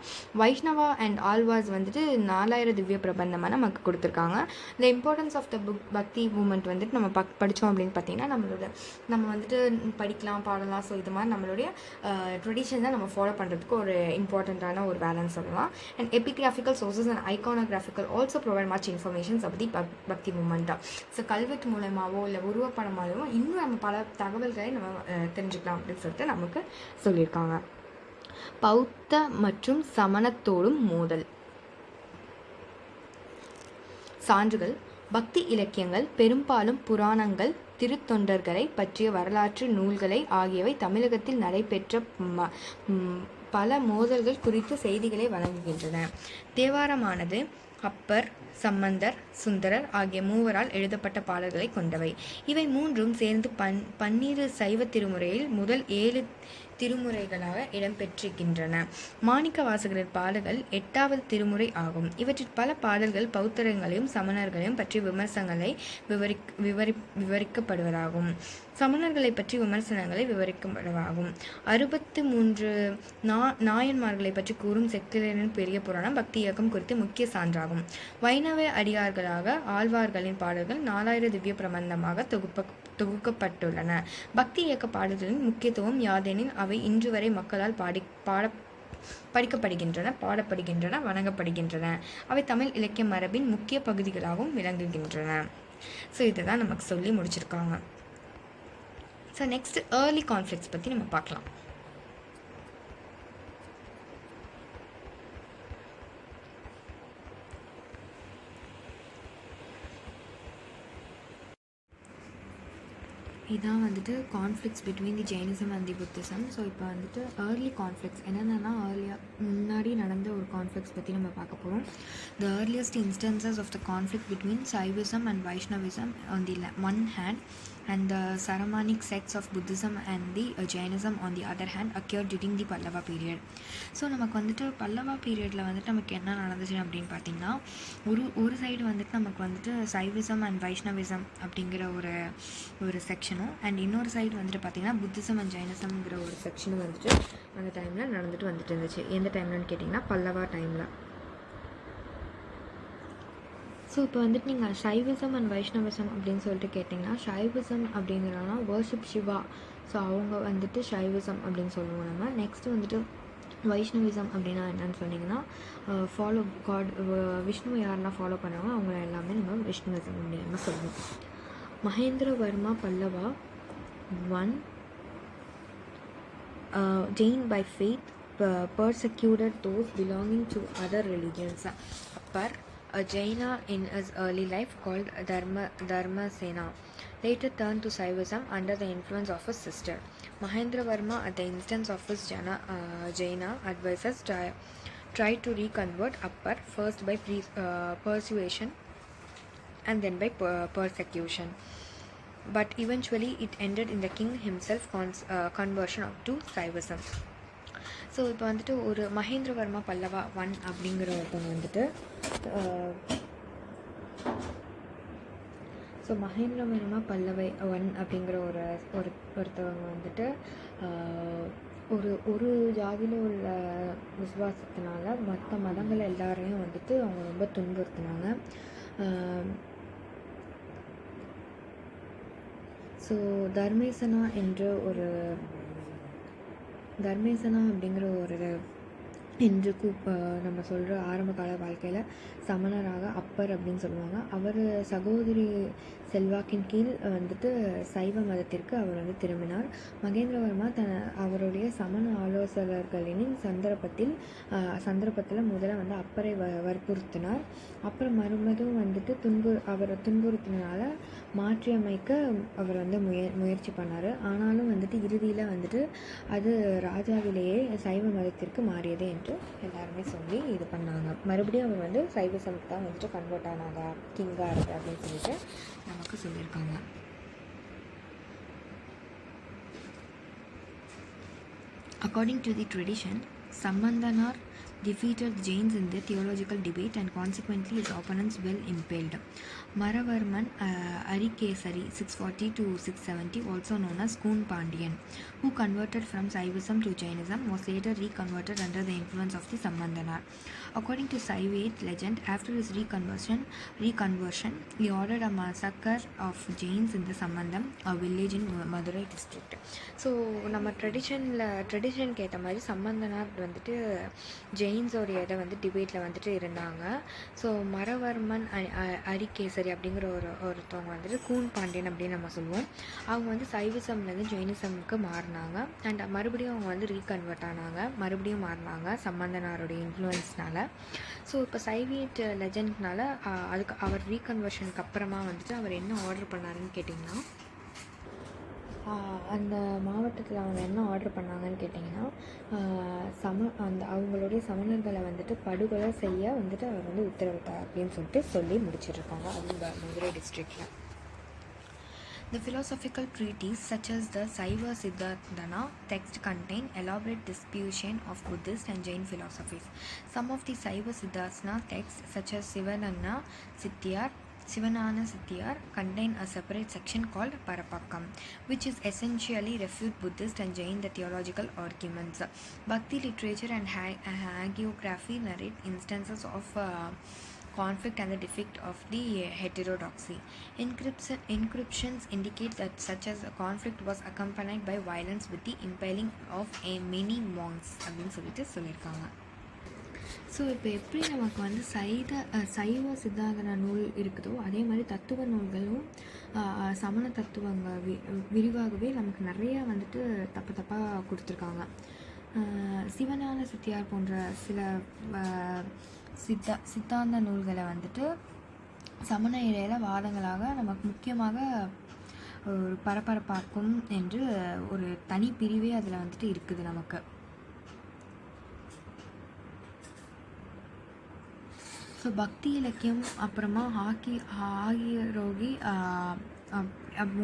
வைஷ்ணவா அண்ட் ஆல்வார்ஸ் வந்துட்டு 4000 திவ்ய பிரபந்தமாக நமக்கு கொடுத்துருக்காங்க. த இம்பார்ட்டன்ஸ் ஆஃப் த பக்தி மூமெண்ட் வந்துட்டு நம்ம படித்தோம் அப்படின்னு பார்த்தீங்கன்னா நம்ம வந்துட்டு படிக்கலாம், பாடலாம். ஸோ இது மாதிரி நம்மளுடைய ட்ரெடிஷன் தான் நம்ம ஃபாலோ பண்ணுறதுக்கு ஒரு இம்பார்ட்டண்ட்டான ஒரு வேலைன்னு சொல்லலாம். And epigraphical sources and iconographical also provide much informations of the bhakti மூமெண்ட்டாக. ஸோ கல்வெட்டு மூலமாகவோ இல்லை உருவப்படமாகவோ இன்னும் நம்ம பல தகவல்களை நம்ம தெரிஞ்சுக்கலாம் அப்படின்னு சொல்லிட்டு நமக்கு சொல்லியிருக்காங்க. பௌத்த மற்றும் சமணத்தோடும் மோதல். சான்றுகள். பக்தி இலக்கியங்கள் பெரும்பாலும் புராணங்கள், திருத்தொண்டர்களை பற்றிய வரலாற்று நூல்களை ஆகியவை தமிழகத்தில் நடைபெற்ற பல மோதல்கள் குறித்த செய்திகளை வழங்குகின்றன. தேவாரமானது அப்பர், சம்பந்தர், சுந்தரர் ஆகிய மூவரால் எழுதப்பட்ட பாடல்களை கொண்டவை. இவை மூன்றும் சேர்ந்து 12 சைவ திருமுறையில் முதல் 7 திருமுறைகளாக இடம்பெற்றிருக்கின்றன. மாணிக்க வாசகரின் பாடல்கள் 8வது திருமுறை ஆகும். இவற்றில் பல பாடல்கள் பௌத்தர்களையும் சமணர்களையும் பற்றி விமர்சனங்களை விவரிக்கப்படுவதாகும். சமணர்களை பற்றி விமர்சனங்களை விவரிக்கப்படுவதாகும். 63 நாயன்மார்களை பற்றி கூறும் செக்கிலரின் பெரிய புராணம் பக்தி இயக்கம் குறித்து முக்கிய சான்றாகும். வைணவ அடியார்களாக ஆழ்வார்களின் பாடல்கள் 4000 திவ்ய பிரபந்தமாக தொகுக்கப்பட்டுள்ளன. பக்தி இயக்க பாடல்களின் முக்கியத்துவம் யாதெனில் அவை இன்று வரை மக்களால் படிக்கப்படுகின்றன, பாடப்படுகின்றன, வணங்கப்படுகின்றன. அவை தமிழ் இலக்கிய மரபின் முக்கிய பகுதிகளாகவும் விளங்குகின்றன. ஸோ இதுதான் நமக்கு சொல்லி முடிச்சிருக்காங்க. ஸோ நெக்ஸ்ட் ஏர்லி கான்ஃப்ளிக்ட்ஸ் பற்றி நம்ம பார்க்கலாம். இதான் வந்துட்டு conflicts between the Jainism and the Buddhism. So இப்போ வந்துட்டு ஏர்லி கான்ஃப்ளிக்ஸ் என்னென்னா முன்னாடி நடந்த ஒரு கான்ஃப்ளிக்ஸ் பற்றி நம்ம பார்க்க போகிறோம். The earliest instances of the conflict between Saivism and Vaishnavism on the one hand and the Saramanic sects of Buddhism and the Jainism on the other hand occurred during the Pallava period. So நமக்கு வந்துட்டு பல்லவா பீரியடில் வந்துட்டு நமக்கு என்ன நடந்துச்சு அப்படின்னு பார்த்திங்கன்னா, ஒரு சைடு வந்துட்டு நமக்கு வந்துட்டு சைவிசம் அண்ட் வைஷ்ணவிசம் அப்படிங்கிற ஒரு செக்ஷனும், அண்ட் இன்னொரு சைடு வந்துட்டு பார்த்திங்கன்னா புத்திசம் அண்ட் ஜைனிசம்ங்கிற ஒரு செக்ஷனும் வந்துட்டு அந்த டைமில் வந்துட்டு இருந்துச்சு. எந்த டைம்லன்னு கேட்டிங்கன்னா பல்லவா டைமில். ஸோ இப்போ வந்துட்டு நீங்கள் சைவிசம் அண்ட் வைஷ்ணவிசம் அப்படின்னு சொல்லிட்டு கேட்டிங்கன்னா, சைவிசம் அப்படிங்கிறனா வர்ஷிப் சிவா. ஸோ அவங்க வந்துட்டு சைவிசம் அப்படின்னு சொல்லுவோம் நம்ம. நெக்ஸ்ட்டு வந்துட்டு வைஷ்ணவிசம் அப்படின்னா என்னன்னு சொன்னிங்கன்னா, ஃபாலோ காட் விஷ்ணுவை யாரெல்லாம் ஃபாலோ பண்ணுறாங்க அவங்க எல்லாமே நம்ம விஷ்ணுவிசம் அப்படின்னு சொல்லுவோம். மகேந்திரவர்மா பல்லவா 1 Jain by faith persecuted those belonging to other religions. Appar, a Jaina in his early life called Dharmasena, later turned to Saivism under the influence of his sister. Mahendravarma, at the instance of his Jaina advisors, tried to reconvert Appar, first by persuasion and then by persecution. But eventually it ended in the king himself conversion to Saivism. So இப்போ வந்துட்டு ஒரு மகேந்திரவர்மா பல்லவா 1 அப்படிங்கிற ஒருத்தவங்க வந்துட்டு so Mahendravarma பல்லவை 1 அப்படிங்கிற ஒருத்தவங்க வந்துட்டு ஒரு ஜாதியில் உள்ள விசுவாசத்தினால மற்ற மதங்கள் எல்லாரையும் வந்துட்டு அவங்க ரொம்ப துன்புறுத்தினாங்க. ஸோ தர்மேசனா அப்படிங்கிற என்று நம்ம சொல்கிற ஆரம்ப கால வாழ்க்கையில் சமணராக அப்பர் அப்படின்னு சொல்லுவாங்க. அவர் சகோதரி செல்வாக்கின் கீழ் வந்துட்டு சைவ மதத்திற்கு அவர் வந்து திரும்பினார். மகேந்திரவர்மா அவருடைய சமண ஆலோசகர்களின் சந்தர்ப்பத்தில் முதல்ல வந்து அப்பரை வற்புறுத்தினார். அப்புறம் மறுபடியும் வந்துட்டு அவரை துன்புறுத்தினால மாற்றியமைக்க அவர் வந்து முயற்சி பண்ணார். ஆனாலும் வந்துட்டு இறுதியில் வந்துட்டு அது ராஜாவிலேயே சைவ மதத்திற்கு மாறியது என்று எல்லாருமே சொல்லி இது பண்ணாங்க. மறுபடியும் அவர் வந்து சைவசமுக்கு தான் வந்துட்டு கன்வெர்ட் ஆனாங்க, கிங்காக இருக்குது அப்படின்னு சொல்லிட்டு நமக்கு சொல்லியிருக்காங்க. According to the tradition, Sambandanar defeated Jains in the theological debate and consequently his opponents well impaled. Maravarman Arikesari 640 to 670, also known as Koon Pandian, who converted from Saivism to Jainism, was later reconverted under the influence of the Sambandanar. According to Saivite legend, after his reconversion, he ordered a massacre of Jains in the Sambandam, a village in Madurai district. So நம்ம ட்ரெடிஷனுக்கு ஏற்ற மாதிரி சம்பந்தனார் வந்துட்டு ஜெயின்ஸோடைய இதை வந்து டிபேட்டில் வந்துட்டு இருந்தாங்க. So Maravarman Arikesari அப்படிங்கிற ஒருத்தவங்க வந்துட்டு கூன் பாண்டியன் அப்படின்னு நம்ம சொல்லுவோம். அவங்க வந்து சைவிசம்லேருந்து ஜெயினிசமுக்கு மாறினாங்க. அண்ட் மறுபடியும் அவங்க வந்து ரீகன்வெர்ட் ஆனாங்க, மறுபடியும் மாறினாங்க சம்பந்தனாருடைய இன்ஃப்ளூயன்ஸ்னால. ஸோ இப்போ சைவியட் லெஜண்ட்னால அதுக்கு அவர் ரீகன்வர்ஷனுக்கு அப்புறமா வந்துட்டு அவர் என்ன ஆர்டர் பண்ணாருன்னு கேட்டிங்கன்னா, அந்த மாவட்டத்தில் அவங்க என்ன ஆர்டர் பண்ணாங்கன்னு கேட்டிங்கன்னா, அவங்களுடைய சமணர்களை வந்துட்டு படுகொலை செய்ய வந்துட்டு அவர் வந்து உத்தரவிட்டார் அப்படின்னு சொல்லிட்டு சொல்லி முடிச்சிட்ருக்காங்க. அது மதுரை டிஸ்ட்ரிக்டில். The philosophical treatises such as the Saiva Siddharthana text contain elaborate disputation of Buddhist and Jain philosophies. Some of the Saiva Siddharthana texts such as Sivanana Sityar contain a separate section called Parapakam, which is essentially refute Buddhist and Jain the theological arguments. Bhakti literature and hagiography narrate instances of conflict and the defect of the heterodoxy. Inscriptions indicate that such as a conflict was accompanied by violence with the impaling of many monks அப்படின்னு சொல்லிட்டு சொல்லியிருக்காங்க. So இப்போ எப்படி நமக்கு வந்து சைவ சித்தாந்தன நூல் இருக்குதோ அதே மாதிரி தத்துவ நூல்களும் சமண தத்துவங்கள் விரிவாகவே நமக்கு நிறையா வந்துட்டு தப்பாக கொடுத்துருக்காங்க. சிவஞான சித்தியார் போன்ற சில சித்தாந்த நூல்களை வந்துட்டு சமண இடையில வாதங்களாக நமக்கு முக்கியமாக ஒரு பரபரப்பாக்கும் என்று ஒரு தனி பிரிவே அதில் வந்துட்டு இருக்குது நமக்கு. ஸோ பக்தி இலக்கியம் அப்புறமா ஆகியோகி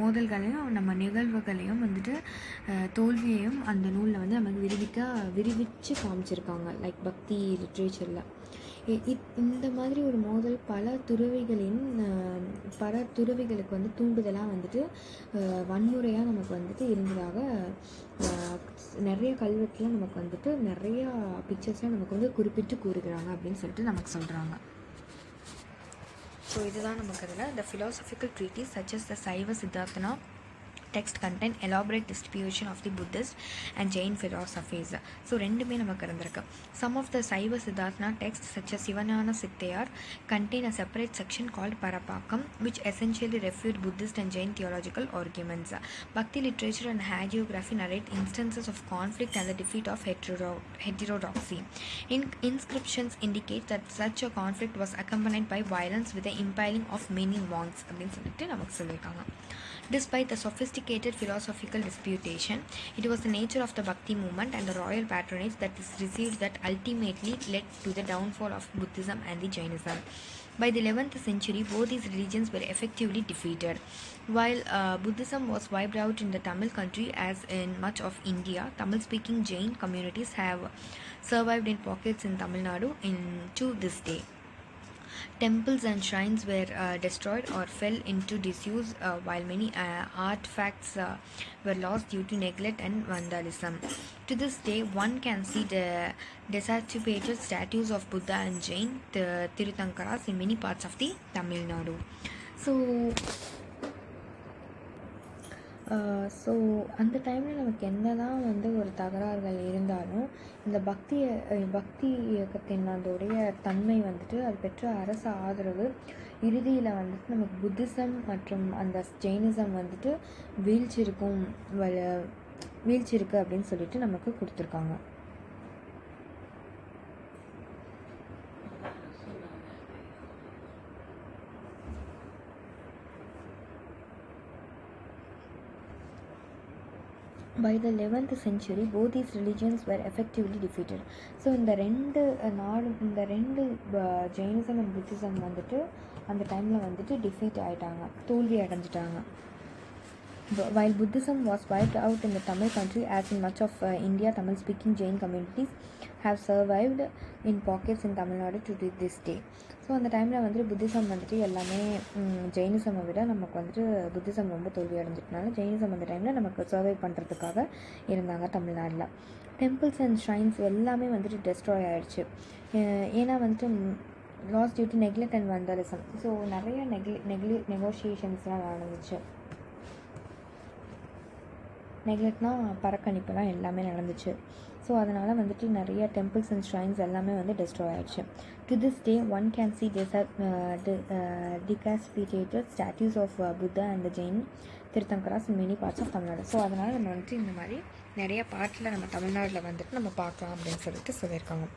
மோதல்களையும் நம்ம நிகழ்வுகளையும் வந்துட்டு தோல்வியையும் அந்த நூலில் வந்து நமக்கு விரிவிச்சு காமிச்சிருக்காங்க. லைக் பக்தி லிட்ரேச்சரில் இந்த மாதிரி ஒரு மோதல் பல துறவிகளுக்கு வந்து தூண்டுதலாக வந்துட்டு வன்முறையாக நமக்கு வந்துட்டு இருந்ததாக நிறைய கல்வெட்டில் நமக்கு வந்துட்டு நிறையா பிக்சர்ஸில் நமக்கு வந்து குறிப்பிட்டு கூறுகிறாங்க அப்படின்னு சொல்லிட்டு நமக்கு சொல்கிறாங்க. ஸோ இதுதான் நமக்கு அதில் the philosophical treatise such as the Saiva Siddharthana text contain elaborate distribution of the Buddhist and Jain philosophies. So ரெண்டுமே நமக்கு இருந்திருக்கு. Some of the Saiva Siddharthana texts such as Sivanana Sittayar contain a separate section called Parapakam which essentially refute Buddhist and Jain theological arguments. Bhakti literature and hagiography narrate instances of conflict and the defeat of heterodoxy. Inscriptions indicate that such a conflict was accompanied by violence with the impaling of many monks அப்படின்னு சொல்லிட்டு நமக்கு சொல்லியிருக்காங்க. Despite the sophisticated philosophical disputation, it was the nature of the Bhakti movement and the royal patronage that is received that ultimately led to the downfall of Buddhism and the Jainism. By the 11th century, both these religions were effectively defeated. While Buddhism was wiped out in the Tamil country as in much of India, Tamil-speaking Jain communities have survived in pockets in Tamil Nadu to this day. Temples and shrines were destroyed or fell into disuse, while many artifacts were lost due to neglect and vandalism. To this day, one can see the desaturated statues of Buddha and Jain Tiruthankaras in many parts of the Tamil Nadu. So அந்த டைமில் நமக்கு என்னதான் வந்து ஒரு தகராறுகள் இருந்தாலும் இந்த பக்தி இயக்கத்தின் அதோடைய தன்மை வந்துட்டு அது பெற்ற அரச ஆதரவு இறுதியில் வந்துட்டு நமக்கு புத்திசம் மற்றும் அந்த ஜெயினிசம் வந்துட்டு வீழ்ச்சி இருக்குது அப்படின்னு சொல்லிட்டு நமக்கு கொடுத்துருக்காங்க. By the 11th century, both these religions were effectively defeated. So இந்த ரெண்டு ஜெயினிசம் அண்ட் புத்திசம் வந்துட்டு அந்த டைமில் வந்துட்டு டிஃபீட் ஆகிட்டாங்க, தோல்வி அடைஞ்சிட்டாங்க. While Buddhism was wiped out in the Tamil country, as in much of India, Tamil-speaking Jain communities have survived in pockets in Tamil Nadu to this day. So அந்த டைமில் வந்துட்டு Buddhism வந்துட்டு எல்லாமே ஜெயினிசமை விட நமக்கு வந்துட்டு புத்திசம் ரொம்ப தோல்வி அடைஞ்சிட்டனால ஜெயினிசம் அந்த டைமில் நமக்கு சர்வை பண்ணுறதுக்காக இருந்தாங்க தமிழ்நாட்டில். டெம்பிள்ஸ் அண்ட் ஷ்ரைன்ஸ் எல்லாமே வந்துட்டு டெஸ்ட்ராய் ஆகிடுச்சு. ஏன்னா வந்துட்டு loss due to neglect and vandalism. So நிறைய நெகோஷியேஷன்ஸ்லாம் நடந்துச்சு. நெக்லெக்ட்னா பறக்கணிப்புலாம் எல்லாமே நடந்துச்சு. ஸோ அதனால் வந்துட்டு நிறைய டெம்பிள்ஸ் அண்ட் ஷ்ரைன்ஸ் எல்லாமே வந்து டெஸ்ட்ராய் ஆகிடுச்சு. To this day one can see decapitated statues of Buddha and the Jain Tirthankaras in many parts of Tamil Nadu. So அதனால் நம்ம வந்துட்டு இந்த மாதிரி நிறைய பார்ட்டில் நம்ம தமிழ்நாட்டில் வந்துட்டு நம்ம பார்க்கலாம் அப்படின்னு சொல்லிட்டு சொல்லியிருக்காங்க.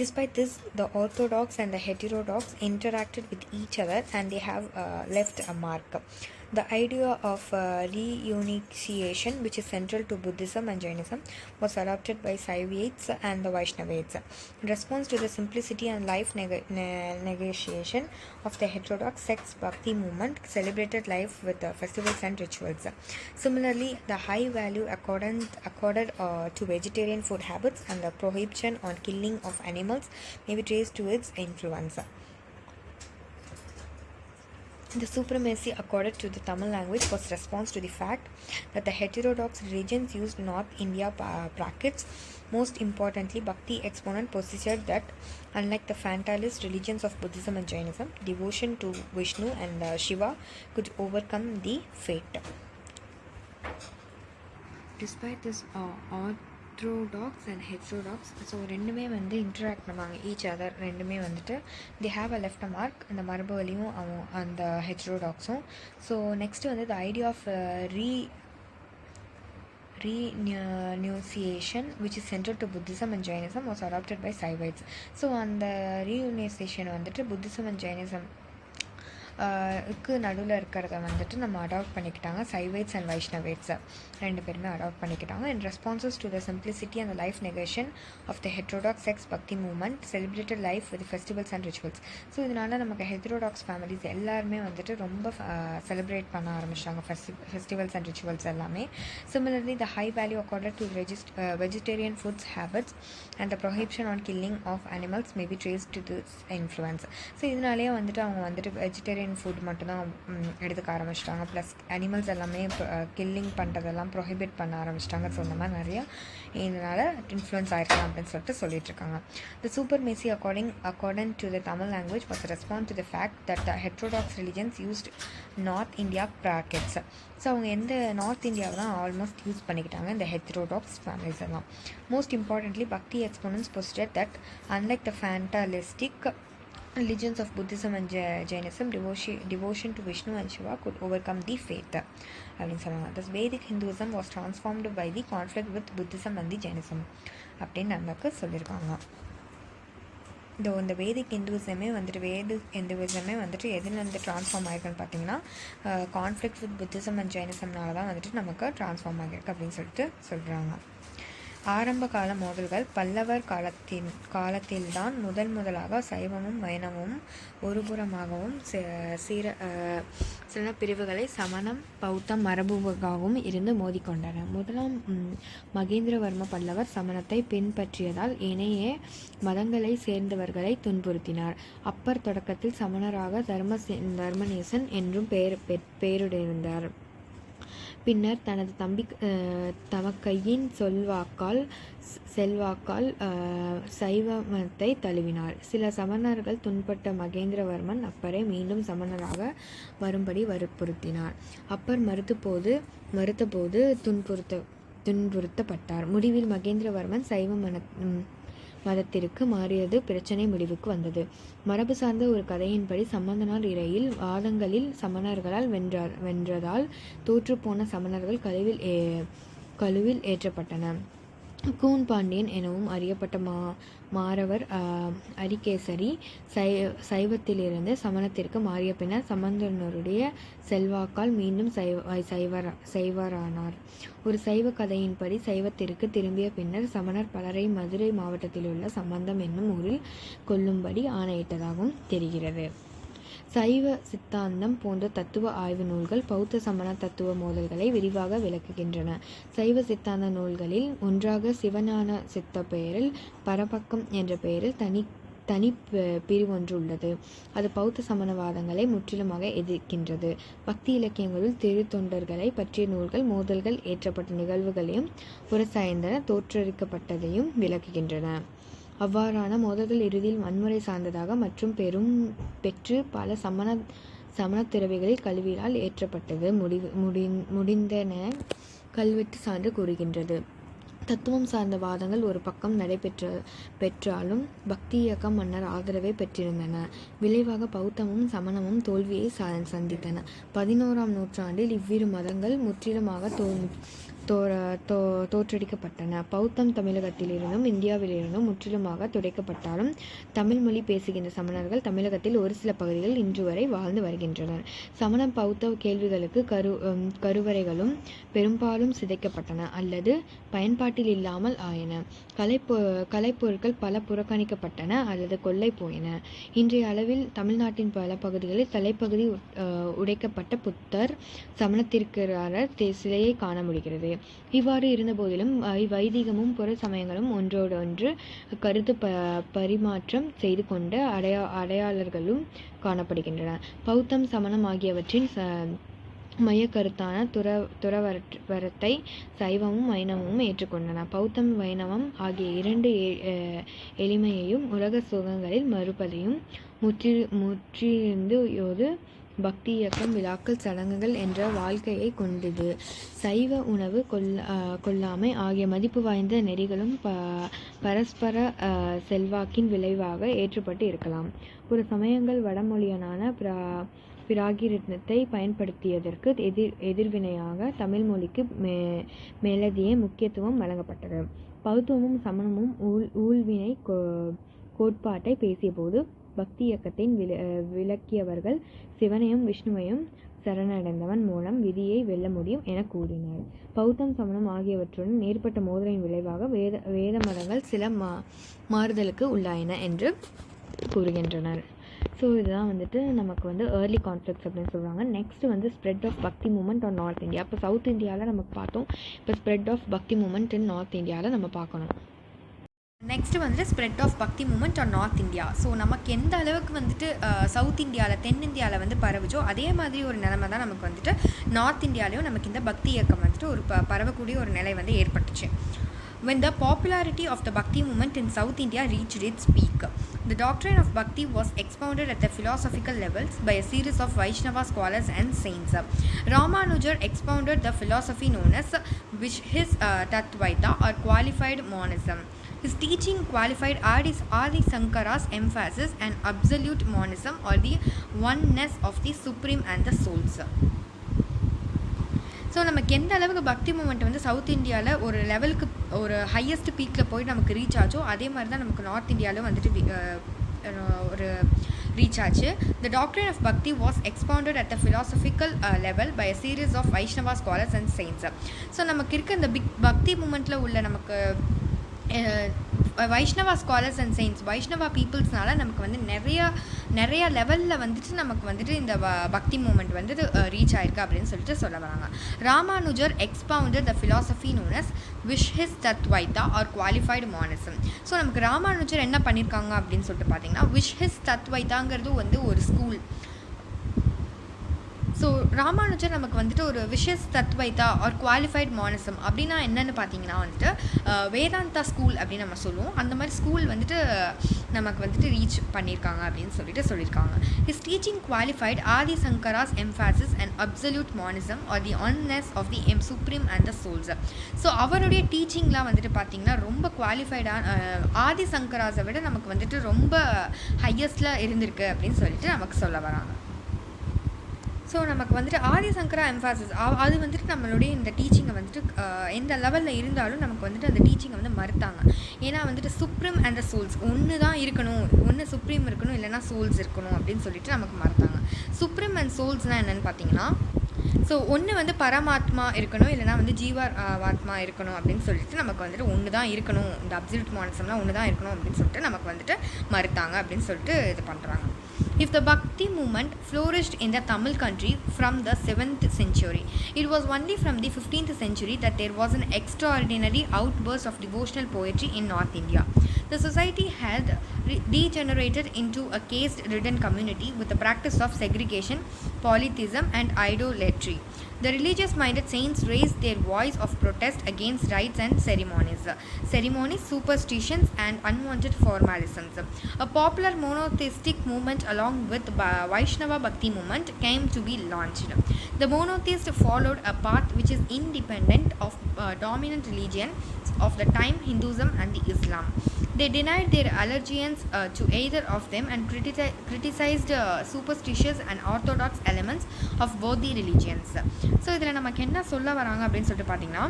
Despite this, the orthodox and the heterodox interacted with each other and they have left a mark. The idea of reunification, which is central to Buddhism and Jainism, was adopted by Saivites and the Vaishnavites. In response to the simplicity and life negotiation of the heterodox sects, Bhakti Movement celebrated life with festivals and rituals. Similarly, the high value accorded to vegetarian food habits and the prohibition on killing of animals may be traced to its influence. The supremacy accorded to the Tamil language was response to the fact that the heterodox religions used North India brackets. Most importantly, Bhakti exponent posited that unlike the fundamentalist religions of Buddhism and Jainism, devotion to Vishnu and Shiva could overcome the fate. Despite this, orthodox and heterodox so ரெண்டுமே வந்து interact பண்ணுவாங்க each other. ரெண்டுமே வந்துட்டு the have a left a mark, அந்த மரபு வழியும் அந்த ஹெட்ரோடாக்ஸும். ஸோ நெக்ஸ்ட்டு வந்து the idea of renunciation, which is central to Buddhism and Jainism, was adopted by Saivites. So அந்த renunciation வந்துட்டு புத்திசம் அண்ட் ஜைனிசம் க்கு நடுவில் இருக்கிறத வந்துட்டு நம்ம அடாப்ட் பண்ணிக்கிட்டாங்க. சைவேட்ஸ் அண்ட் வைஷ்ணவேட்ஸை 2 பேருமே அடாப்ட் பண்ணிக்கிட்டாங்க. In responses to the simplicity and life negation of the heterodox sects bhakti movement celebrated life with festivals and rituals. So இதனால் நமக்கு ஹெட்ரோடாக்ஸ் ஃபேமிலிஸ் எல்லாருமே வந்துட்டு ரொம்ப செலிப்ரேட் பண்ண ஆரம்பிச்சிட்டாங்க ஃபெஸ்டிவல்ஸ் அண்ட் ரிச்சுவல்ஸ் எல்லாமே. Similarly, the high value accorded to vegetarian foods habits and the prohibition on killing of animals may be traced to this influence. So இதனாலேயே வந்துட்டு அவங்க வந்துட்டு வெஜிடேரியன் ஃபுட் மட்டும்தான் எடுத்துக்க ஆரம்பிச்சிட்டாங்க. ப்ளஸ் அனிமல்ஸ் எல்லாமே கில்லிங் பண்ணுறதெல்லாம் ப்ரொஹிபிட் பண்ண ஆரம்பிச்சிட்டாங்க. ஸோ இந்த மாதிரி நிறையா இதனால் இன்ஃப்ளூயன்ஸ் ஆகிருக்கலாம் அப்படின்னு சொல்லிட்டுருக்காங்க. The supremacy according to the Tamil language was a response to the fact that the heterodox religions used North India brackets. So அவங்க எந்த நார்த் இந்தியாவை தான் ஆல்மோஸ்ட் யூஸ் பண்ணிக்கிட்டாங்க இந்த ஹெட்ரோடாக்ஸ் ஃபேமிலிஸ் எல்லாம். மோஸ்ட் இம்பார்ட்டன்ட்லி பக்தி exponents posited that unlike the fatalistic religions of Buddhism and Jainism, devotion to Vishnu and Shiva could overcome the faith அப்படின்னு சொல்லுவாங்க. Thus Vedic Hinduism was transformed by the conflict with Buddhism and the Jainism அப்படின்னு நமக்கு சொல்லியிருக்காங்க. இந்த வேதிக் ஹிந்துவிசமே வந்துட்டு எதுலேருந்து transform ஆகிருக்குன்னு பார்த்தீங்கன்னா conflict with Buddhism and ஜைனிசம்னால தான் வந்துட்டு நமக்கு ட்ரான்ஸ்ஃபார்ம் ஆகிருக்கு அப்படின்னு சொல்லிட்டு சொல்கிறாங்க. ஆரம்ப கால மோதல்கள் பல்லவர் காலத்தில்தான் முதலாக சைவமும் வைணவமும் ஒருபுறமாகவும் சில பிரிவுகளை சமணம் பௌத்தம் மரபுகாகவும் இருந்து மோதிக்கொண்டன. முதலாம் மகேந்திரவர்ம பல்லவர் சமணத்தை பின்பற்றியதால் இணைய மதங்களை சேர்ந்தவர்களை துன்புறுத்தினார். அப்பர் தொடக்கத்தில் சமணராக தர்மநேசன் என்றும் பெயருடைந்தார். பின்னர் தனது தம்பி தமக்கையின் செல்வாக்கால் சைவ மதத்தை தழுவினார். சில சமணர்கள் துன்பட்ட மகேந்திரவர்மன் அப்பரை மீண்டும் சமணராக வரும்படி வற்புறுத்தினார். அப்பர் மறுத்தபோது துன்புறுத்தப்பட்டார். முடிவில் மகேந்திரவர்மன் சைவ மதத்திற்கு மாறியது பிரச்சனை முடிவுக்கு வந்தது. மரபு சார்ந்த ஒரு கதையின்படி சம்பந்தனார் இறையில் வாதங்களில் சமணர்களால் வென்றதால் தோற்றுப்போன சமணர்கள் கழுவில் ஏற்றப்பட்டன. கூன் பாண்டியன் எனவும் அறியப்பட்ட மாறவர் அரிகேசரி சைவத்திலிருந்து சமணத்திற்கு மாறிய பின்னர் சம்பந்தனருடைய செல்வாக்கால் மீண்டும் சைவரானார். ஒரு சைவ கதையின்படி சைவத்திற்கு திரும்பிய பின்னர் சமணர் பலரை மதுரை மாவட்டத்தில் உள்ள சம்பந்தம் என்னும் ஊரில் கொல்லும்படி ஆணையிட்டதாகவும் தெரிகிறது. சைவ சித்தாந்தம் போன்ற தத்துவ ஆய்வு நூல்கள் பௌத்த சமண தத்துவ மோதல்களை விரிவாக விளக்குகின்றன. சைவ சித்தாந்த நூல்களில் ஒன்றாக சிவஞான சித்த பெயரில் பரபக்கம் என்ற பெயரில் தனி பிரிவொன்று உள்ளது. அது பௌத்த சமணவாதங்களை முற்றிலுமாக எதிர்க்கின்றது. பக்தி இலக்கியங்களுள் திருத்தொண்டர்களை பற்றிய நூல்கள் மோதல்கள் ஏற்றப்பட்ட நிகழ்வுகளையும் உரசாய்ந்தன தோற்றுவிக்கப்பட்டதையும் விளக்குகின்றன. அவ்வாறான மோதல்கள் இறுதியில் வன்முறை சார்ந்ததாக மற்றும் பெற்று பல சமண துறவிகளில் கல்வியால் ஏற்றப்பட்டது முடிந்தன கல்வெட்டு சான்று கூறுகின்றது. தத்துவம் சார்ந்த வாதங்கள் ஒரு பக்கம் பெற்றாலும் பக்தி இயக்கம் மன்னர் ஆதரவை பெற்றிருந்தன. விளைவாக பௌத்தமும் சமணமும் தோல்வியை சந்தித்தன. 11ஆம் நூற்றாண்டில் இவ்விரு மதங்கள் முற்றிலுமாக தோற்றடிக்கப்பட்டன. பௌத்தம் தமிழகத்திலிருந்தும் இந்தியாவிலிருந்தும் முற்றிலுமாக துடைக்கப்பட்டாலும் தமிழ் மொழி பேசுகின்ற சமணர்கள் தமிழகத்தில் ஒரு சில பகுதிகளில் இன்று வரை வாழ்ந்து வருகின்றனர். சமண பௌத்த கேள்விகளுக்கு கருவறைகளும் பெரும்பாலும் சிதைக்கப்பட்டன அல்லது பயன்பாட்டில் இல்லாமல் ஆயின. கலைப்பொருட்கள் பல புறக்கணிக்கப்பட்டன அல்லது கொள்ளை போயின. இன்றைய அளவில் தமிழ்நாட்டின் பல பகுதிகளில் தலைப்பகுதி உடைக்கப்பட்ட புத்தர் சமணத்திற்காரர் சிலையை காண முடிகிறது. இவ்வாறு இருந்த போதிலும் வைதிகமும் புற சமயங்களும் ஒன்றோடு ஒன்று கருத்து பரிமாற்றம் செய்து கொண்ட அடையாளர்களும் காணப்படுகின்றன. பௌத்தம் சமணம் ஆகியவற்றின் மையக்கருத்தான துறவரத்தை சைவமும் வைணவமும் ஏற்றுக்கொண்டன. பௌத்தம் வைணவம் ஆகிய இரண்டு எளிமையையும் உலக சுகங்களில் மறுப்பதையும் முற்றிருந்து பக்தி இயக்கம் விழாக்கள் சடங்குகள் என்ற வாழ்க்கையை கொண்டது. சைவ உணவு கொல்லாமை ஆகிய மதிப்பு வாய்ந்த நெறிகளும் பரஸ்பர செல்வாக்கின் விளைவாக ஏற்றப்பட்டு இருக்கலாம். ஒரு சமயங்கள் வடமொழியனான பிராகிருதத்தை பயன்படுத்தியதற்கு எதிர்வினையாக தமிழ் மொழிக்கு மேலதிக முக்கியத்துவம் வழங்கப்பட்டது. பௌத்தமும் சமணமும் ஊழ்வினை கோட்பாட்டை பேசிய போது பக்தி இயக்கத்தின் விளக்கியவர்கள் சிவனையும் விஷ்ணுவையும் சரணடைந்தவன் மூலம் விதியை வெல்ல முடியும் என கூறினார். பௌத்தம், சமணம் ஆகியவற்றுடன் ஏற்பட்ட மோதலின் விளைவாக வேத மதங்கள் சில மாறுதலுக்கு உள்ளாயின என்று கூறுகின்றனர். ஸோ இதுதான் வந்துட்டு நமக்கு வந்து ஏர்லி கான்ஃப்ளிக்ஸ் அப்படின்னு சொல்கிறாங்க. நெக்ஸ்ட் வந்து spread of bhakti movement on north India. இப்போ சவுத் இந்தியாவில் நமக்கு பார்த்தோம். இப்போ spread of bhakti movement in north இந்தியாவில் நம்ம பார்க்கணும். நெக்ஸ்ட்டு வந்துட்டு spread of bhakti movement on north India. So நமக்கு எந்த அளவுக்கு வந்துட்டு சவுத் இந்தியாவில் தென்னிந்தியாவில் வந்து பரவுச்சோ அதே மாதிரி ஒரு நிலைமை தான் நமக்கு வந்துட்டு நார்த் இந்தியாவிலையும் நமக்கு இந்த பக்தி இயக்கம் வந்துட்டு ஒரு பரவக்கூடிய ஒரு நிலை வந்து ஏற்பட்டுச்சு. When the popularity of the Bhakti movement in South India reached its peak, the doctrine of Bhakti was expounded at the philosophical levels by a series of Vaishnava scholars and saints. Ramanujar expounded the philosophy known as his Tattvaita or qualified monism. His teaching qualified Adi Sankara's emphasis and absolute monism or the oneness of the supreme and the souls. So நமக்கு எந்த அளவுக்கு பக்தி moment வந்து south இந்தியாவில் ஒரு லெவலுக்கு ஒரு highest பீக்கில் போய் நமக்கு ரீச் ஆச்சோ அதே மாதிரி தான் நமக்கு நார்த் இந்தியாவில் வந்துட்டு ஒரு ரீச் ஆச்சு. The doctrine of Bhakti was expounded at the philosophical level by a series of Vaishnava scholars and saints. So நமக்கு இருக்க இந்த பக்தி மூமெண்ட்டில் உள்ள நமக்கு Vaishnava scholars and saints, Vaishnava பீப்புள்ஸ்னால நமக்கு வந்து நிறையா லெவலில் வந்துட்டு நமக்கு வந்துட்டு இந்த பக்தி மூமெண்ட் வந்துட்டு ரீச் ஆயிருக்கு அப்படின்னு சொல்லிட்டு சொல்ல வராங்க. Ramanujar expounded the philosophy known as Vishishtadvaita or qualified monism. So நமக்கு ராமானுஜர் என்ன பண்ணியிருக்காங்க அப்படின்னு சொல்லிட்டு பார்த்தீங்கன்னா விஷஹிஸ் தத்வைதாங்கிறது வந்து ஒரு ஸ்கூல். ஸோ ராமானுஜர் நமக்கு வந்துட்டு ஒரு விஷஸ் தத்வைதா ஆர் குவாலிஃபைட் மானிசம் அப்படின்னா என்னென்னு பார்த்தீங்கன்னா வந்துட்டு வேதாந்தா ஸ்கூல் அப்படின்னு நம்ம சொல்லுவோம். அந்த மாதிரி ஸ்கூல் வந்துட்டு நமக்கு வந்துட்டு ரீச் பண்ணியிருக்காங்க அப்படின்னு சொல்லியிருக்காங்க. His teaching qualified Adi Shankara's emphasis and absolute monism or the oneness of the supreme and the souls. So அவருடைய டீச்சிங்லாம் வந்துட்டு பார்த்தீங்கன்னா ரொம்ப குவாலிஃபைடான ஆதி சங்கராஸை விட நமக்கு வந்துட்டு ரொம்ப ஹையஸ்டில் இருந்திருக்கு அப்படின்னு சொல்லிட்டு நமக்கு சொல்ல வராங்க. ஸோ நமக்கு வந்துட்டு ஆதி சங்கரா எம்ஃபாசிஸ் அது வந்துட்டு நம்மளுடைய இந்த டீச்சிங்கை வந்துட்டு எந்த லெவலில் இருந்தாலும் நமக்கு வந்துட்டு அந்த டீச்சிங்கை வந்து மறுத்தாங்க. ஏன்னா வந்துட்டு சுப்ரீம் அண்ட் த சோல்ஸ் ஒன்று தான் இருக்கணும், ஒன்று சுப்ரீம் இருக்கணும் இல்லைனா சோல்ஸ் இருக்கணும் அப்படின்னு சொல்லிட்டு நமக்கு மறுத்தாங்க. சுப்ரீம் அண்ட் சோல்ஸ்னால் என்னென்னு பார்த்தீங்கன்னா ஸோ ஒன்று வந்து பரமாத்மா இருக்கணும் இல்லைனா வந்து ஜீவாத்மா இருக்கணும் அப்படின்னு சொல்லிட்டு நமக்கு வந்துட்டு ஒன்று தான் இருக்கணும், இந்த அப்சல்யூட் மானிசம்லாம் ஒன்று தான் இருக்கணும் அப்படின்னு சொல்லிட்டு நமக்கு வந்துட்டு மறுத்தாங்க அப்படின்னு சொல்லிட்டு இது பண்ணுறாங்க. If the Bhakti movement flourished in the Tamil country from the 7th century, it was only from the 15th century that there was an extraordinary outburst of devotional poetry in North India. The society had degenerated into a caste-ridden community with the practice of segregation, polytheism and idolatry. The religious-minded saints raised their voice of protest against rites and ceremonies, superstitions and unwanted formalisms. A popular monotheistic movement along with Vaishnava Bhakti movement came to be launched. The monotheists followed a path which is independent of dominant religion of the time, Hinduism and the Islam. They denied their allegiance to either of them and criticized superstitious and orthodox elements of both the religions. So இதில் நமக்கு என்ன சொல்ல வராங்க அப்படின்னு சொல்லிட்டு பார்த்தீங்கன்னா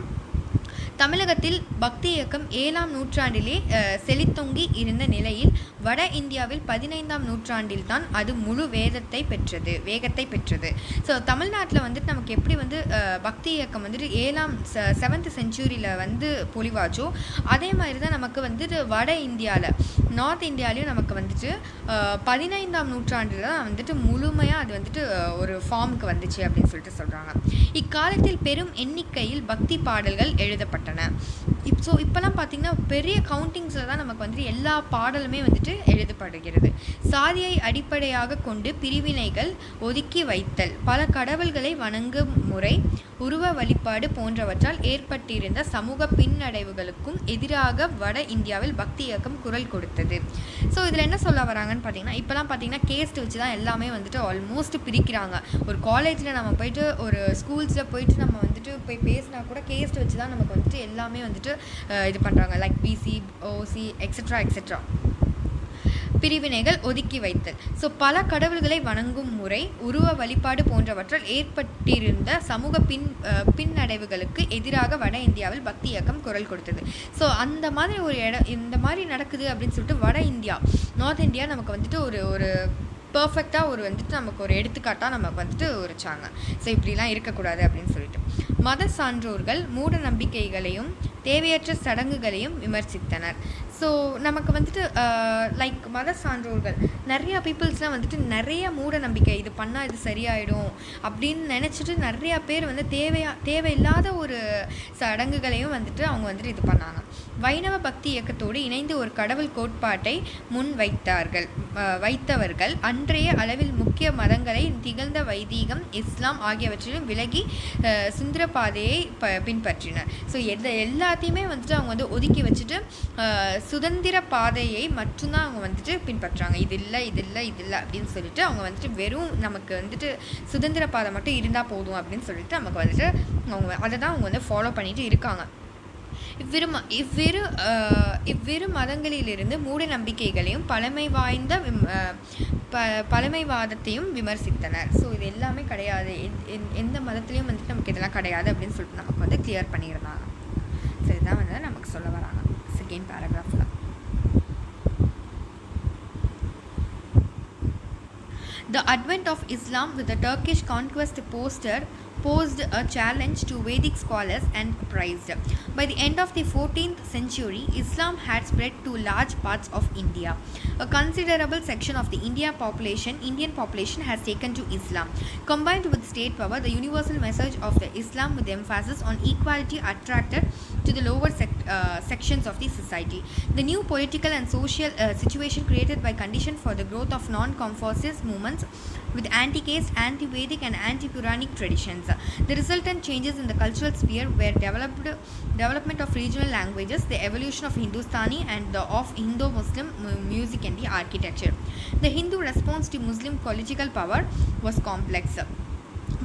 தமிழகத்தில் பக்தி இயக்கம் 7ஆம் நூற்றாண்டிலே செழித்தொங்கி இருந்த நிலையில் வட இந்தியாவில் 15ஆம் நூற்றாண்டில் தான் அது முழு வேகத்தை பெற்றது. ஸோ தமிழ்நாட்டில் வந்துட்டு நமக்கு எப்படி வந்து பக்தி இயக்கம் வந்துட்டு 7th செஞ்சுரியில் வந்து பொலிவாச்சோ அதே மாதிரி தான் நமக்கு வந்துட்டு வட இந்தியாவில் நார்த் இந்தியாவிலையும் நமக்கு வந்துட்டு 15ஆம் நூற்றாண்டில் தான் வந்துட்டு முழுமையாக அது வந்துட்டு ஒரு ஃபார்முக்கு வந்துச்சு அப்படின்னு சொல்லிட்டு சொல்கிறாங்க. இக்காலத்தில் பெரும் எண்ணிக்கையில் பக்தி பாடல்கள் எழுதப்பட்டன. ஸோ இப்போலாம் பார்த்திங்கன்னா பெரிய கவுண்டிங்ஸில் தான் நமக்கு வந்துட்டு எல்லா பாடலுமே வந்துட்டு எழுதப்படுகிறது. சாதியை அடிப்படையாக கொண்டு பிரிவினைகள் ஒதுக்கி வைத்தல், பல கடவுள்களை வணங்கும் முறை, உருவ வழிபாடு போன்றவற்றால் ஏற்பட்டிருந்த சமூக பின்னடைவுகளுக்கும் எதிராக வட இந்தியாவில் பக்தி இயக்கம் குரல் கொடுத்தது. ஸோ இதில் என்ன சொல்ல வராங்கன்னு பார்த்தீங்கன்னா இப்போலாம் பார்த்தீங்கன்னா கேஸ்ட் வச்சு தான் எல்லாமே வந்துட்டு ஆல்மோஸ்ட் பிரிக்கிறாங்க. ஒரு காலேஜில் நம்ம போயிட்டு ஒரு ஸ்கூல்ஸில் போயிட்டு நம்ம வந்துட்டு போய் பேசினா கூட கேஸ்ட் வச்சு தான் நமக்கு வந்துட்டு எல்லாமே வந்துட்டு இது பண்ணுறாங்க. லைக் பிசி, ஓசி எக்ஸெட்ரா. பிரிவினைகள், ஒதுக்கி வைத்தல். ஸோ பல கடவுள்களை வணங்கும் முறை, உருவ வழிபாடு போன்றவற்றால் ஏற்பட்டிருந்த சமூக பின்னடைவுகளுக்கு எதிராக வட இந்தியாவில் பக்தி இயக்கம் குரல் கொடுத்தது. ஸோ அந்த மாதிரி ஒரு இந்த மாதிரி நடக்குது அப்படின்னு சொல்லிட்டு வட இந்தியா, நார்த் இந்தியா நமக்கு வந்துட்டு ஒரு பர்ஃபெக்டாக வந்துட்டு நமக்கு ஒரு எடுத்துக்காட்டாக நமக்கு வந்துட்டு வச்சாங்க. ஸோ இப்படிலாம் இருக்கக்கூடாது அப்படின்னு சொல்லிட்டு மத சான்றோர்கள் மூட நம்பிக்கைகளையும் தேவையற்ற சடங்குகளையும் விமர்சித்தனர். ஸோ நமக்கு வந்துட்டு லைக் மத சான்றோர்கள் நிறையா பீப்புள்ஸ்லாம் வந்துட்டு நிறைய மூட நம்பிக்கை, இது பண்ணால் இது சரியாயிடும் அப்படின்னு நினச்சிட்டு நிறையா பேர் தேவையில்லாத ஒரு சடங்குகளையும் வந்துட்டு அவங்க வந்துட்டு இது பண்ணாங்க. வைணவ பக்தி இயக்கத்தோடு இணைந்து ஒரு கடவுள் கோட்பாட்டை வைத்தவர்கள் அன்றைய அளவில் முக்கிய மதங்களை திகழ்ந்த வைதீகம், இஸ்லாம் ஆகியவற்றிலும் விலகி சுந்தர பாதையை பின்பற்றினர். ஸோ எல்லாத்தையுமே வந்துட்டு அவங்க ஒதுக்கி வச்சுட்டு சுதந்திர பாதையை மட்டும்தான் அவங்க வந்துட்டு பின்பற்றாங்க. இது இல்லை அப்படின்னு சொல்லிட்டு அவங்க வந்துட்டு வெறும் நமக்கு வந்துட்டு சுதந்திர பாதை மட்டும் இருந்தால் போதும் அப்படின்னு சொல்லிட்டு நமக்கு வந்துட்டு அதை தான் அவங்க ஃபாலோ பண்ணிட்டு இருக்காங்க. இவ்விரு மதங்களிலிருந்து மூட நம்பிக்கைகளையும் பழமைவாதத்தையும் விமர்சித்தனர். ஸோ இது எல்லாமே கிடையாது, எந்த மதத்துலேயும் வந்துட்டு நமக்கு இதெல்லாம் கிடையாது அப்படின்னு சொல்லிட்டு நமக்கு கிளியர் பண்ணியிருந்தாங்க. ஸோ இதுதான் நமக்கு சொல்ல வராங்க second பேராகிராஃபில். The advent of Islam with the Turkish conquest posed a challenge to Vedic scholars and prized. By the end of the 14th century, Islam had spread to large parts of India. A considerable section of the Indian population has taken to Islam. Combined with state power, the universal message of the Islam with emphasis on equality attracted to the lower sections of the society. The new political and social situation created by condition for the growth of non-conformist movements with anti-caste, anti-Vedic and anti-Puranic traditions. The resultant changes in the cultural sphere were development of regional languages, the evolution of Hindustani and of Indo-Muslim music and the architecture. The Hindu response to Muslim political power was complex.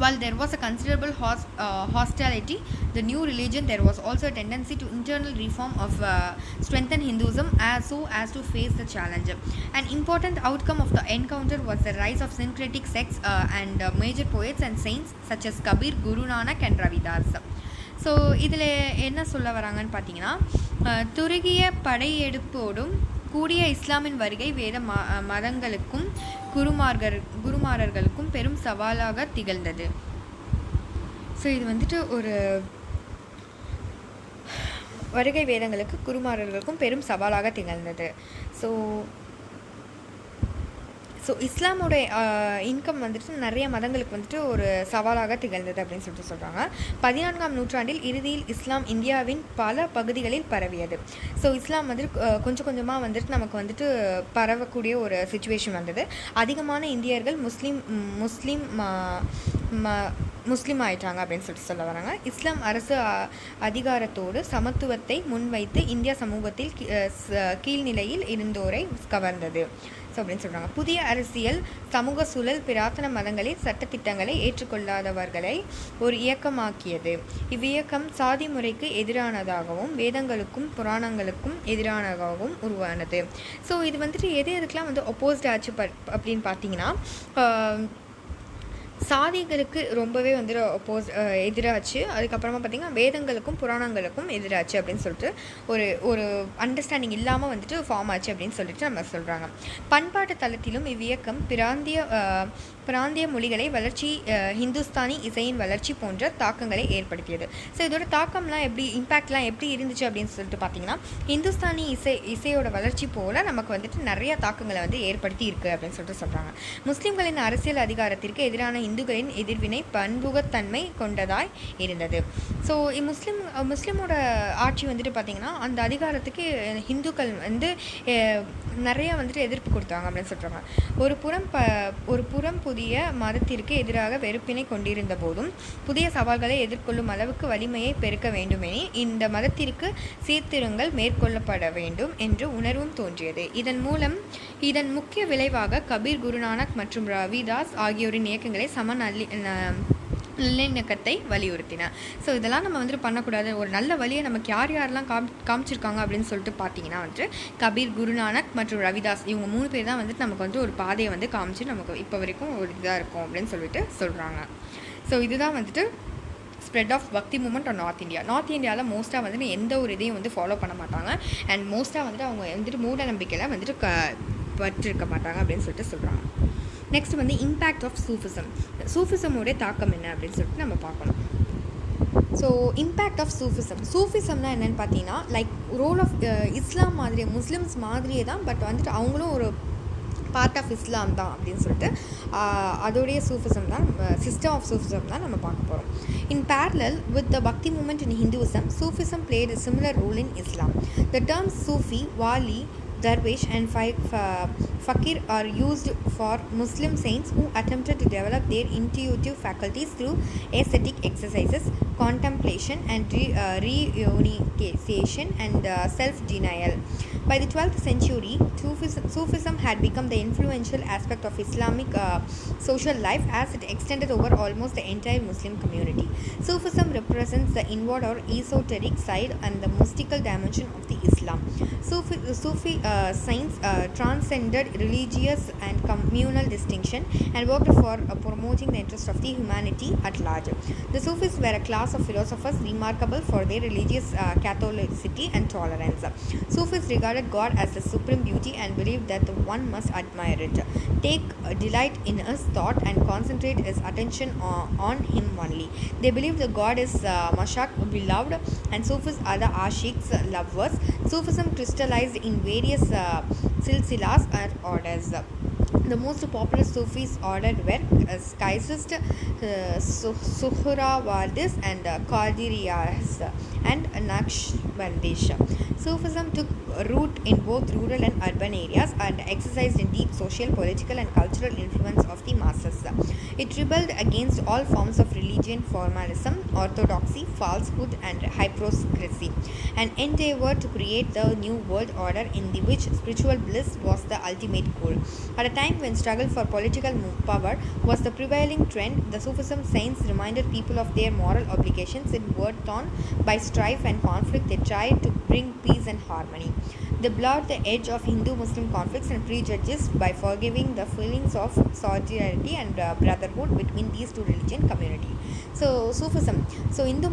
While there was a considerable hostility the new religion, there was also a tendency to internal reform of strengthen Hinduism so as to face the challenge. An important outcome of the encounter was the rise of syncretic sects and major poets and saints such as Kabir, Guru Nanak and Ravidas. So இதில் என்ன சொல்ல வராங்கன்னு பார்த்தீங்கன்னா, துருகிய படையெடுப்போடும் கூடிய இஸ்லாமின் வருகை வேத மதங்களுக்கும் குருமாரர்களுக்கும் பெரும் சவாலாக திகழ்ந்தது. ஸோ இது வந்துட்டு ஒரு வருகை வேதங்களுக்கு குருமாரர்களுக்கும் பெரும் சவாலாக திகழ்ந்தது. ஸோ இஸ்லாமோட இன்கம் வந்துட்டு நிறைய மதங்களுக்கு வந்துட்டு ஒரு சவாலாக திகழ்ந்தது அப்படின்னு சொல்லிட்டு சொல்கிறாங்க. 14ஆம் நூற்றாண்டில் இறுதியில் இஸ்லாம் இந்தியாவின் பல பகுதிகளில் பரவியது. ஸோ இஸ்லாம் வந்துட்டு கொஞ்சம் கொஞ்சமாக வந்துட்டு நமக்கு வந்துட்டு பரவக்கூடிய ஒரு சுச்சுவேஷன் வந்தது. அதிகமான இந்தியர்கள் முஸ்லீம் ஆயிட்டாங்க அப்படின்னு சொல்லிட்டு சொல்ல வராங்க. இஸ்லாம் அரசு அதிகாரத்தோடு சமத்துவத்தை முன்வைத்து இந்தியா சமூகத்தில் கீழ்நிலையில் இருந்தோரை கவர்ந்தது அப்படின்னு சொல்கிறாங்க. புதிய அரசியல் சமூக சூழல் பிரார்த்தன மதங்களில் சட்டத்திட்டங்களை ஏற்றுக்கொள்ளாதவர்களை ஒரு இயக்கமாக்கியது. இவ்வியக்கம் சாதி முறைக்கு எதிரானதாகவும் வேதங்களுக்கும் புராணங்களுக்கும் எதிரானதாகவும் உருவானது. ஸோ இது வந்துட்டு எதுக்கெல்லாம் ஒப்போஸ்ட் ஆச்சு அப்படின்னு பார்த்தீங்கன்னா, சாதிகளுக்கு ரொம்பவே எதிராச்சு. அதுக்கப்புறமா பார்த்திங்கன்னா வேதங்களுக்கும் புராணங்களுக்கும் எதிராச்சு அப்படின்னு சொல்லிட்டு ஒரு அண்டர்ஸ்டாண்டிங் இல்லாமல் ஃபார்ம் ஆச்சு அப்படின்னு சொல்லிட்டு நம்ம சொல்கிறாங்க. பண்பாட்டு தளத்திலும் இவ்வியக்கம் பிராந்திய மொழிகளை வளர்ச்சி, ஹிந்துஸ்தானி இசையின் வளர்ச்சி போன்ற தாக்கங்களை ஏற்படுத்தியது. ஸோ இதோட தாக்கம்லாம் இம்பேக்ட்லாம் எப்படி இருந்துச்சு அப்படின்னு சொல்லிட்டு பார்த்தீங்கன்னா, ஹிந்துஸ்தானி இசையோட வளர்ச்சி போல் நமக்கு நிறைய தாக்கங்களை ஏற்படுத்தி இருக்குது அப்படின்னு சொல்லிட்டு சொல்கிறாங்க. முஸ்லீம்களின் அரசியல் அதிகாரத்திற்கு எதிரான இந்துக்களின் எதிர்வினை பன்முகத்தன்மை கொண்டதாய் இருந்தது. ஸோ முஸ்லீமோட ஆட்சி பார்த்திங்கன்னா அந்த அதிகாரத்துக்கு ஹிந்துக்கள் நிறைய எதிர்ப்பு கொடுத்தாங்க அப்படின்னு சொல்கிறாங்க. ஒரு புறம் புதிய மதத்திற்கு எதிராக வெறுப்பினை கொண்டிருந்த போதும் புதிய சவால்களை எதிர்கொள்ளும் அளவுக்கு வலிமையை பெருக்க வேண்டுமெனில் இந்த மதத்திற்கு சீர்திருத்தங்கள் மேற்கொள்ளப்பட வேண்டும் என்று உணர்வும் தோன்றியது. இதன் முக்கிய விளைவாக கபீர், குருநானக் மற்றும் ரவிதாஸ் ஆகியோரின் இயக்கங்களை நல்லிணக்கத்தை வலியுறுத்தினார். ஸோ இதெல்லாம் நம்ம வந்துட்டு பண்ணக்கூடாது. ஒரு நல்ல வழியை நமக்கு யாரெல்லாம் காமிச்சிருக்காங்க அப்படின்னு சொல்லிட்டு பார்த்தீங்கன்னா வந்துட்டு கபீர், குருநானக் மற்றும் ரவிதாஸ் இவங்க 3 பேர் தான் வந்துட்டு நமக்கு வந்து ஒரு பாதையை வந்து காமிச்சு நமக்கு இப்போ வரைக்கும் ஒரு இதாக இருக்கும் அப்படின்னு சொல்லிட்டு சொல்கிறாங்க. ஸோ இதுதான் வந்துட்டு spread of bhakti movement on north India. North இந்தியாவில் மோஸ்ட்டாக வந்துட்டு எந்த ஒரு இதையும் வந்து ஃபாலோ பண்ண மாட்டாங்க. அண்ட் மோஸ்ட்டாக வந்துட்டு அவங்க வந்துட்டு மூட நம்பிக்கையில் வந்துட்டு பற்றிருக்க மாட்டாங்க அப்படின்னு சொல்லிட்டு சொல்கிறாங்க. நெக்ஸ்ட் வந்து இம்பேக்ட் ஆஃப் சூஃபிசம். சூஃபிசமோடைய தாக்கம் என்ன அப்படின்னு சொல்லிட்டு நம்ம பார்க்கணும். ஸோ இம்பேக்ட் ஆஃப் சூஃபிசம்னா என்னென்னு பார்த்தீங்கன்னா லைக் ரோல் ஆஃப் இஸ்லாம் மாதிரியே முஸ்லிம்ஸ் மாதிரியே தான், பட் வந்துட்டு அவங்களும் ஒரு பார்ட் ஆஃப் இஸ்லாம் தான் அப்படின்னு சொல்லிட்டு அதோடைய சூஃபிசம் தான் சிஸ்டம் ஆஃப் சூஃபிசம் தான் நம்ம பார்க்க போகிறோம். In parallel with the Bhakti movement in Hinduism, Sufism played a similar role in Islam. The terms Sufi, Wali, Darwish and Fakir are used for Muslim saints who attempted to develop their intuitive faculties through ascetic exercises, contemplation and reunification and self-denial. By the 12th century, Sufism had become the influential aspect of Islamic social life as it extended over almost the entire Muslim community. Sufism represents the inward or esoteric side and the mystical dimension of the Islam. Sufi saints transcended religious and communal distinction and worked for promoting the interest of the humanity at large. The Sufis were a class of philosophers remarkable for their religious catholicity and tolerance. Sufis regarded God as the supreme beauty and believed that one must admire it, take delight in his thought and concentrate his attention on him only. They believed that God is Mashak, beloved, and Sufis are the Ashiks, lovers. Sufism crystallized in various silsilas or orders. The most popular Sufis order were Skyist, Suhrawardis and Qadiriyas and Naqshbandish. Sufism took root in both rural and urban areas and exercised in deep social, political and cultural influence of the masses. It rebelled against all forms of religion, formalism, orthodoxy, falsehood and hypocrisy, and endeavored to create the new world order in which spiritual bliss was the ultimate goal. At a time when struggle for political power was the prevailing trend, the Sufism saints reminded people of their moral obligations in word torn by strife and conflict. They tried to bring peace and harmony. They blurred the edge of Hindu-Muslim conflicts and prejudices by forgiving the feelings of solidarity and brotherhood between these two religion community. So Sufism. So Hindu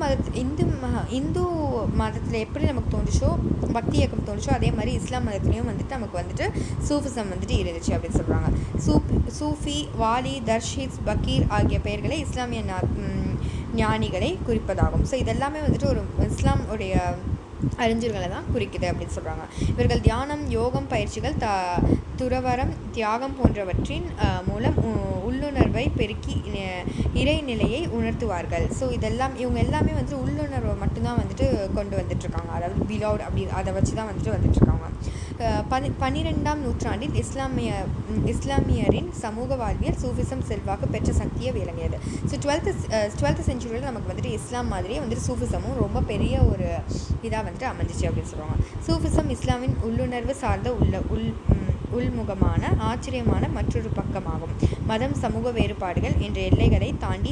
மதத்தில் எப்படி நமக்கு தோன்றுச்சோ பக்தி இயக்கம் தோன்றுச்சோ அதே மாதிரி இஸ்லாம் மதத்துலேயும் வந்துட்டு நமக்கு வந்துட்டு சூஃபிசம் வந்துட்டு இருந்துச்சு அப்படின்னு சொல்கிறாங்க. சூஃபி, வாலி, தர்ஷிஸ், பக்கீர் ஆகிய பெயர்களை இஸ்லாமிய ஞானிகளை குறிப்பதாகும். ஸோ இதெல்லாமே வந்துட்டு ஒரு இஸ்லாம் உடைய அறிஞர்களை தான் குறிக்குது அப்படின்னு சொல்கிறாங்க. இவர்கள் தியானம், யோகம் பயிற்சிகள், துறவரம், தியாகம் போன்றவற்றின் மூலம் உள்ளுணர்வை பெருக்கி இறைநிலையை உணர்த்துவார்கள். ஸோ இவங்க எல்லாமே வந்துட்டு உள்ளுணர்வை மட்டும்தான் வந்துட்டு கொண்டு வந்துட்டுருக்காங்க. அதாவது பிலவுட் அப்படி அதை வச்சு தான் வந்துட்டு வந்துட்டுருக்காங்க. 12ஆம் நூற்றாண்டில் இஸ்லாமியரின் சமூக வாழ்வியல் சூஃபிசம் செல்வாக்கு பெற்ற சக்தியை விளங்கியது. ஸோ டுவெல்த் செஞ்சுரியில் நமக்கு வந்துட்டு இஸ்லாம் மாதிரியே வந்துட்டு சூஃபிசமும் ரொம்ப பெரிய ஒரு இதாக வந்துட்டு அமைஞ்சிச்சு அப்படின்னு சொல்லுவாங்க. சூஃபிசம் இஸ்லாமின் உள்ளுணர்வு சார்ந்த உள்முகமான ஆச்சரியமான மற்றொரு பக்கமாகும். மதம், சமூக வேறுபாடுகள் என்ற எல்லைகளை தாண்டி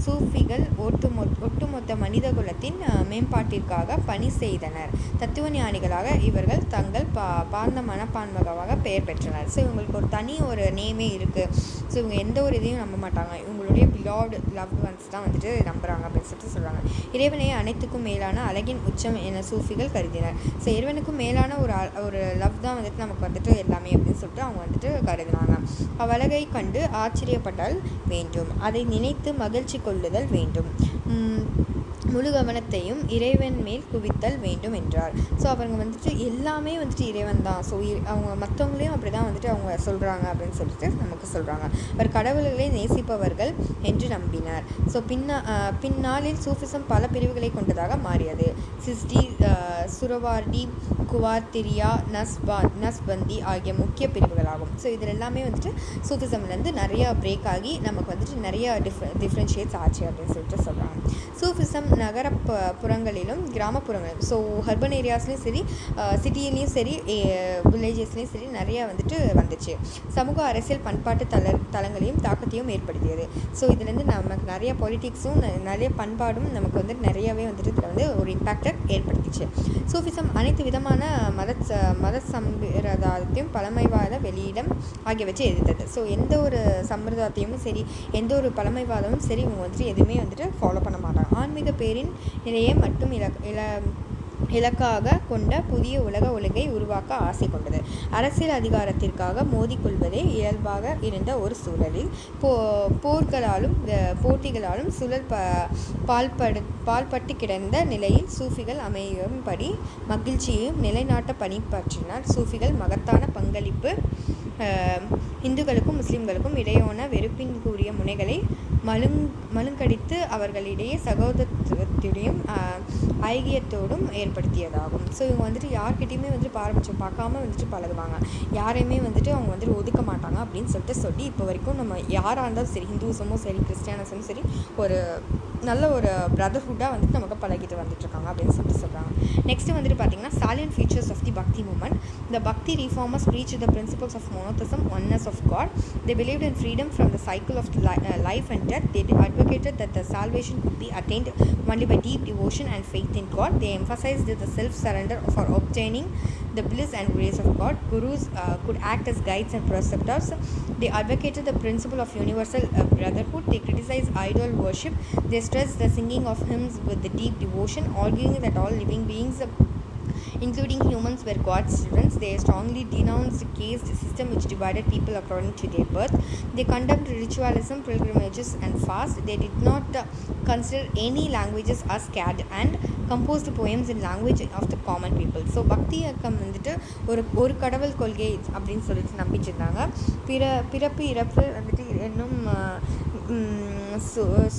சூஃபிகள் ஒட்டுமொத்த மனித குலத்தின் மேம்பாட்டிற்காக பணி செய்தனர். தத்துவ ஞானிகளாக இவர்கள் தங்கள் பார்ந்த மனப்பான்மையாக பெயர் பெற்றனர். ஸோ இவங்களுக்கு ஒரு தனி ஒரு நேமே இருக்குது. ஸோ இவங்க எந்த ஒரு இதையும் நம்ப மாட்டாங்க. இவங்களுடைய பிலாட் லவ்ட் ஒன்ஸ் தான் வந்துட்டு நம்புகிறாங்க அப்படின்னு சொல்லிட்டு சொல்கிறாங்க. இறைவனை அனைத்துக்கும் மேலான அழகின் உச்சம் என சூஃபிகள் கருதினர். ஸோ இறைவனுக்கும் மேலான ஒரு லவ் தான் வந்துட்டு நமக்கு வந்துட்டு எல்லாமே அப்படின்னு சொல்லிட்டு அவங்க வந்துட்டு கருதினாங்க. அவ்வழகை கண்டு ஆச்சரியப்பட்டால் வேண்டும், அதை நினைத்து மகிழ்ச்சி கொள்ளுதல் வேண்டும், முழு கவனத்தையும் இறைவன் மேல் குவித்தல் வேண்டும் என்றார். ஸோ அவங்க வந்துட்டு எல்லாமே வந்துட்டு இறைவன் தான். ஸோ அவங்க மற்றவங்களையும் அப்படி தான் வந்துட்டு அவங்க சொல்கிறாங்க அப்படின்னு சொல்லிட்டு நமக்கு சொல்கிறாங்க. அவர் கடவுள்களை நேசிப்பவர்கள் என்று நம்பினார். ஸோ பின்னாளில் சூஃபிசம் பல பிரிவுகளை கொண்டதாக மாறியது. சுரவார்டி, குவாத்திரியா, நஸ்பந்தி ஆகிய முக்கிய பிரிவுகளாகும். ஸோ இதில் எல்லாமே வந்துட்டு சூஃபிசம்லேருந்து நிறையா பிரேக் ஆகி நமக்கு வந்துட்டு நிறைய டிஃப்ரென்ஷியேட்ஸ் ஆச்சு அப்படின்னு சொல்லிட்டு சொல்கிறாங்க. சூஃபிசம் புறங்களிலும் கிராமப்புறங்களிலும், ஸோ அர்பன் ஏரியாஸ்லேயும் சரி, சிட்டிலையும் சரி, வில்லேஜஸ்லேயும் சரி நிறையா வந்துட்டு வந்துச்சு. சமூக அரசியல் பண்பாட்டு தளங்களையும் தாக்கத்தையும் ஏற்படுத்தியது. ஸோ இதுலேருந்து நமக்கு நிறைய பொலிட்டிக்ஸும் நிறைய பண்பாடும் நமக்கு வந்து நிறையாவே வந்துட்டு இதில் வந்து ஒரு இம்பேக்டை ஏற்படுத்திச்சு. சூஃபிசம் அனைத்து விதமான மத சம்பிரதாயத்தையும் பழமைவாத வெளியிடம் ஆகியவற்றை எதிர்த்தது. ஸோ எந்த ஒரு சம்பிரதாயத்தையும் சரி, எந்த ஒரு பழமைவாதமும் சரி, இவங்க வந்துட்டு எதுவுமே வந்துட்டு ஃபாலோ பண்ண மாட்டாங்க. ஆன்மீக பேரின் நிலையை மட்டும் இலக்காக கொண்ட புதிய ஒழுங்கை உருவாக்க ஆசை கொண்டது. அரசியல் அதிகாரத்திற்காக மோதிக்கொள்வதே இயல்பாக இருந்த ஒரு சூழலில் போர்களாலும் போட்டிகளாலும் சூழல் பால்பட்டு கிடந்த நிலையில் சூஃபிகள் அமையும்படி மகிழ்ச்சியையும் நிலைநாட்ட பணிபற்றினார். சூஃபிகள் மகத்தான பங்களிப்பு இந்துக்களுக்கும் முஸ்லிம்களுக்கும் இடையான வெறுப்பின்குரிய முனைகளை மழுங்கடித்து அவர்களிடையே சகோதரத்துடையும் ஐக்கியத்தோடும் ஏற்படுத்தியதாகும். ஸோ இவங்க வந்துட்டு யார்கிட்டையுமே வந்துட்டு பாரபட்சம் பார்க்காம வந்துட்டு பழகுவாங்க. யாரையுமே வந்துட்டு அவங்க வந்துட்டு ஒதுக்க மாட்டாங்க அப்படின்னு சொல்லி இப்போ வரைக்கும் நம்ம யாராக இருந்தாலும் சரி, ஹிந்துசமும் சரி, கிறிஸ்டியானிசமும் சரி, ஒரு நல்ல ஒரு பிரதர்ஹுட்டாக வந்துட்டு நமக்கு பழகிட்டு வந்துட்டுருக்காங்க அப்படின்னு சொல்கிறாங்க. நெக்ஸ்ட்டு வந்துட்டு பார்த்திங்கன்னா salient features of the Bhakti movement. The Bhakti reformers preached the principles of monotheism, oneness of God. They believed in freedom from the cycle of life and death. They advocated that the salvation could be attained only by deep devotion and faith in God. They emphasized the self-surrender for obtaining the bliss and grace of God. Gurus could act as guides and preceptors. They advocated the principle of universal brotherhood. They criticized idol worship. They stressed the singing of hymns with the deep devotion, arguing that all living beings, including humans, were God's children. They strongly denounced the caste system which divided people according to their birth. They condemned ritualism, pilgrimages and fast. They did not consider any languages as sacred and composed poems in language of the common people. So பக்தி இயக்கம் வந்துட்டு ஒரு கடவுள் கொள்கை அப்படின்னு சொல்லிட்டு நம்பிச்சிருந்தாங்க. பிறப்பு இறப்பு வந்துட்டு இன்னும்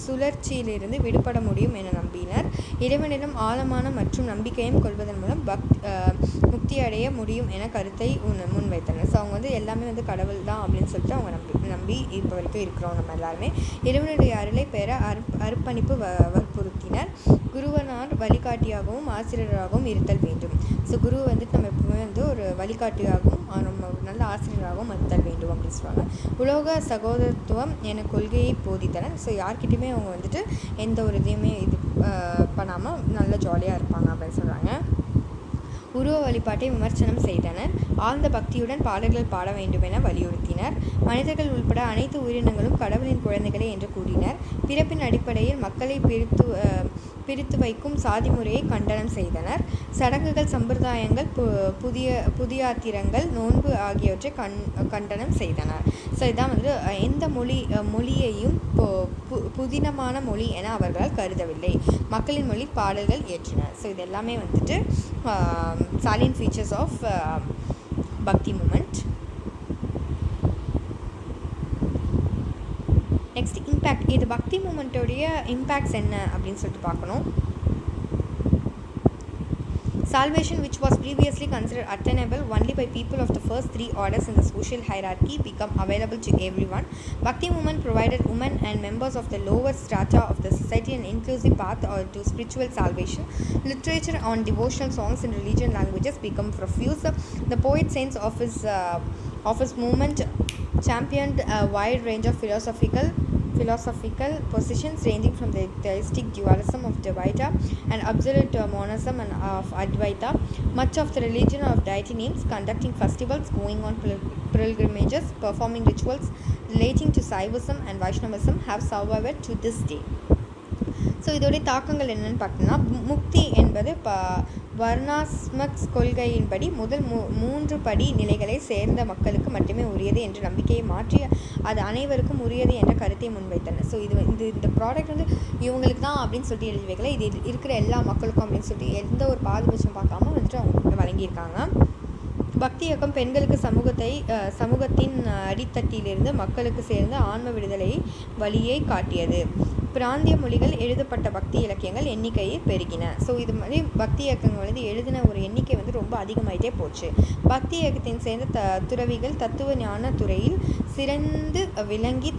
சுழற்சியிலிருந்து விடுபட முடியும் என நம்பினர். இறைவனிடம் ஆழமான மற்றும் நம்பிக்கையும் கொள்வதன் மூலம் முக்தி அடைய முடியும் என கருத்தை முன்வைத்தனர். ஸோ அவங்க வந்து எல்லாமே வந்து கடவுள் தான் அப்படின்னு சொல்லிட்டு அவங்க நம்பி இப்போ வரைக்கும் இருக்கிறோம் நம்ம எல்லாருமே. இறைவனுடைய அருளை பெற அர்ப்பணிப்பு வற்புறுத்தினர். குருவனார் வழிகாட்டியாகவும் ஆசிரியராகவும் இருத்தல் வேண்டும். ஸோ குரு வந்துட்டு நம்ம எப்பவுமே வந்து ஒரு வழிகாட்டியாகவும் நம்ம நல்ல ஆசிரியராகவும் இருத்தல் வேண்டும் அப்படின்னு சொல்லுவாங்க. உலோக சகோதரத்துவம் என கொள்கையை போதித்தனர். ஸோ யார்கிட்டையுமே அவங்க வந்துட்டு எந்த ஒரு இதையுமே இது பண்ணாமல் நல்ல ஜாலியாக இருப்பாங்க அப்படின்னு சொல்கிறாங்க. உருவ வழிபாட்டை விமர்சனம் செய்தனர். ஆழ்ந்த பக்தியுடன் பாடல்கள் பாட வேண்டும் என வலியுறுத்தினர். மனிதர்கள் உள்பட அனைத்து உயிரினங்களும் கடவுளின் குழந்தைகளே என்று கூறினர். பிறப்பின் அடிப்படையில் மக்களை பிரித்து வைக்கும் சாதி முறையை கண்டனம் செய்தனர். சடங்குகள், சம்பிரதாயங்கள், புதியாத்திரங்கள், நோன்பு ஆகியவற்றை கண்டனம் செய்தனர். ஸோ இதான் வந்து எந்த மொழியையும் புதினமான மொழி என அவர்களால் கருதவில்லை. மக்களின் மொழி பாடல்கள் ஏற்றினர். ஸோ இது எல்லாமே வந்துட்டு salient features of Bhakti movement. Next impact. இது பக்தி மூமெண்ட்டோடைய இம்பேக்ட்ஸ் என்ன அப்படின்னு சொல்லிட்டு பார்க்கணும். Salvation, which was previously considered attainable only by people of the first three orders in the social hierarchy, became available to everyone. Bhakti movement provided women and members of the lower strata of the society an inclusive path to spiritual salvation. Literature on devotional songs in religion languages became profuse. The poet saints of his movement championed a wide range of philosophical positions ranging from the theistic dualism of Dvaita and absolute monism and of Advaita. Much of the religion of deity names, conducting festivals, going on pilgrimages, performing rituals relating to Sufism and Vaishnavism have survived to this day. So இதோடைய தாக்கங்கள் என்னென்னு பார்த்தோம்னா, முக்தி என்பது வர்ணாஸ்மக் கொள்கையின்படி முதல் 3 படி நிலைகளை சேர்ந்த மக்களுக்கு மட்டுமே உரியது என்ற நம்பிக்கையை மாற்றி அது அனைவருக்கும் உரியது என்ற கருத்தை முன்வைத்தனர். ஸோ இந்த ப்ராடக்ட் வந்து இவங்களுக்கு தான் அப்படின்னு சொல்லிட்டு எழுதி வைக்கல, இது இருக்கிற எல்லா மக்களுக்கும் அப்படின்னு சொல்லிட்டு எந்த ஒரு பாதுபட்சம் பார்க்காம வந்துட்டு அவங்க வழங்கியிருக்காங்க. பக்தி இயக்கம் பெண்களுக்கு சமூகத்தின் அடித்தட்டிலிருந்து மக்களுக்கு சேர்ந்து ஆன்ம விடுதலை வழியை காட்டியது. பிராந்திய மொழிகள் எழுதப்பட்ட பக்தி இலக்கியங்கள் எண்ணிக்கையை பெருகின. ஸோ இது மாதிரி பக்தி இயக்கங்கள் வந்து எழுதின ஒரு எண்ணிக்கை வந்து ரொம்ப அதிகமாயிட்டே போச்சு. பக்தி இயக்கத்தின் சேர்ந்த துறவிகள் தத்துவ ஞான துறையில் சிறந்து விளங்கி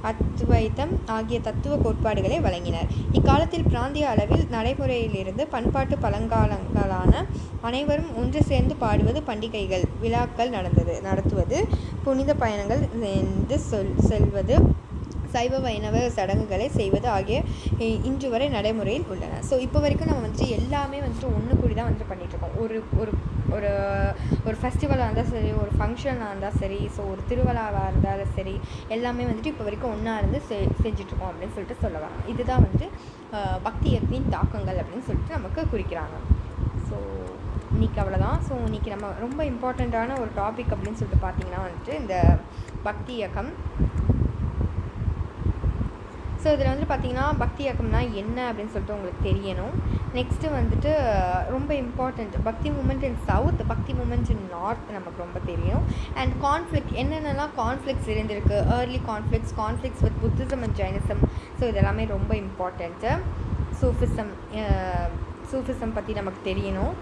அத்வைத்தம் ஆகிய தத்துவ கோட்பாடுகளை வழங்கினர். இக்காலத்தில் பிராந்திய அளவில் நடைமுறையிலிருந்து பண்பாட்டு பழங்காலங்களான அனைவரும் ஒன்று சேர்ந்து பாடுவது, பண்டிகைகள் விழாக்கள் நடத்துவது, புனித பயணங்கள் செல்வது, சைவ வைணவ சடங்குகளை செய்வது ஆகிய இன்று வரை நடைமுறையில் உள்ளன. ஸோ இப்போ வரைக்கும் நம்ம வந்துட்டு எல்லாமே வந்துட்டு ஒன்று கூடி தான் வந்துட்டு பண்ணிகிட்ருக்கோம். ஒரு ஒரு ஒரு ஒரு ஃபெஸ்டிவலாக இருந்தால் சரி, ஒரு ஃபங்க்ஷனாக இருந்தால் சரி, ஸோ ஒரு திருவிழாவாக இருந்தாலும் சரி, எல்லாமே வந்துட்டு இப்போ வரைக்கும் ஒன்றா இருந்து செஞ்சிட்ருக்கோம் அப்படின்னு சொல்லிட்டு சொல்ல வராங்க. இதுதான் வந்துட்டு பக்தி இயக்கத்தின் தாக்கங்கள் அப்படின்னு சொல்லிட்டு நமக்கு குறிக்கிறாங்க. ஸோ இன்றைக்கி அவ்வளோதான். ஸோ இன்றைக்கி நம்ம ரொம்ப இம்பார்ட்டண்ட்டான ஒரு டாபிக் அப்படின்னு சொல்லிட்டு பார்த்திங்கன்னா வந்துட்டு இந்த பக்தி இயக்கம். ஸோ இதில் வந்து பார்த்திங்கன்னா பக்தி இயக்கம்னா என்ன அப்படின்னு சொல்லிட்டு உங்களுக்கு தெரியணும். நெக்ஸ்ட்டு வந்துட்டு ரொம்ப important bhakti movement in south, bhakti movement in north நமக்கு ரொம்ப தெரியும். அண்ட் கான்ஃப்ளிக்ட் என்னென்னலாம் கான்ஃப்ளிக்ட்ஸ் இருந்திருக்கு, early conflicts with Buddhism and Jainism. So இதெல்லாமே ரொம்ப இம்பார்ட்டண்ட்டு. சூஃபிசம் பற்றி நமக்கு தெரியணும்.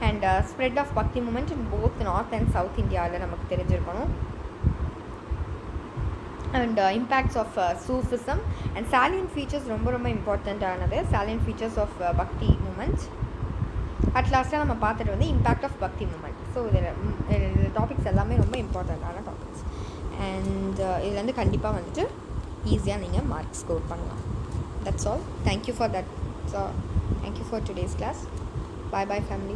And spread of bhakti movement in both north and south இந்தியாவில் நமக்கு தெரிஞ்சிருக்கணும். And impacts of Sufism and salient features ரொம்ப இம்பார்ட்டண்ட்டானது. salient features of bhakti movement. At லாஸ்ட்டாக நம்ம பார்த்துட்டு வந்து impact of bhakti movement. So இதில் டாபிக்ஸ் எல்லாமே ரொம்ப இம்பார்ட்டண்ட்டான டாபிக்ஸ். அண்ட் இதில் வந்து கண்டிப்பாக வந்துட்டு ஈஸியாக நீங்கள் மார்க் ஸ்கோர் பண்ணலாம். That's all. Thank you for that. So thank you for today's class. Bye family.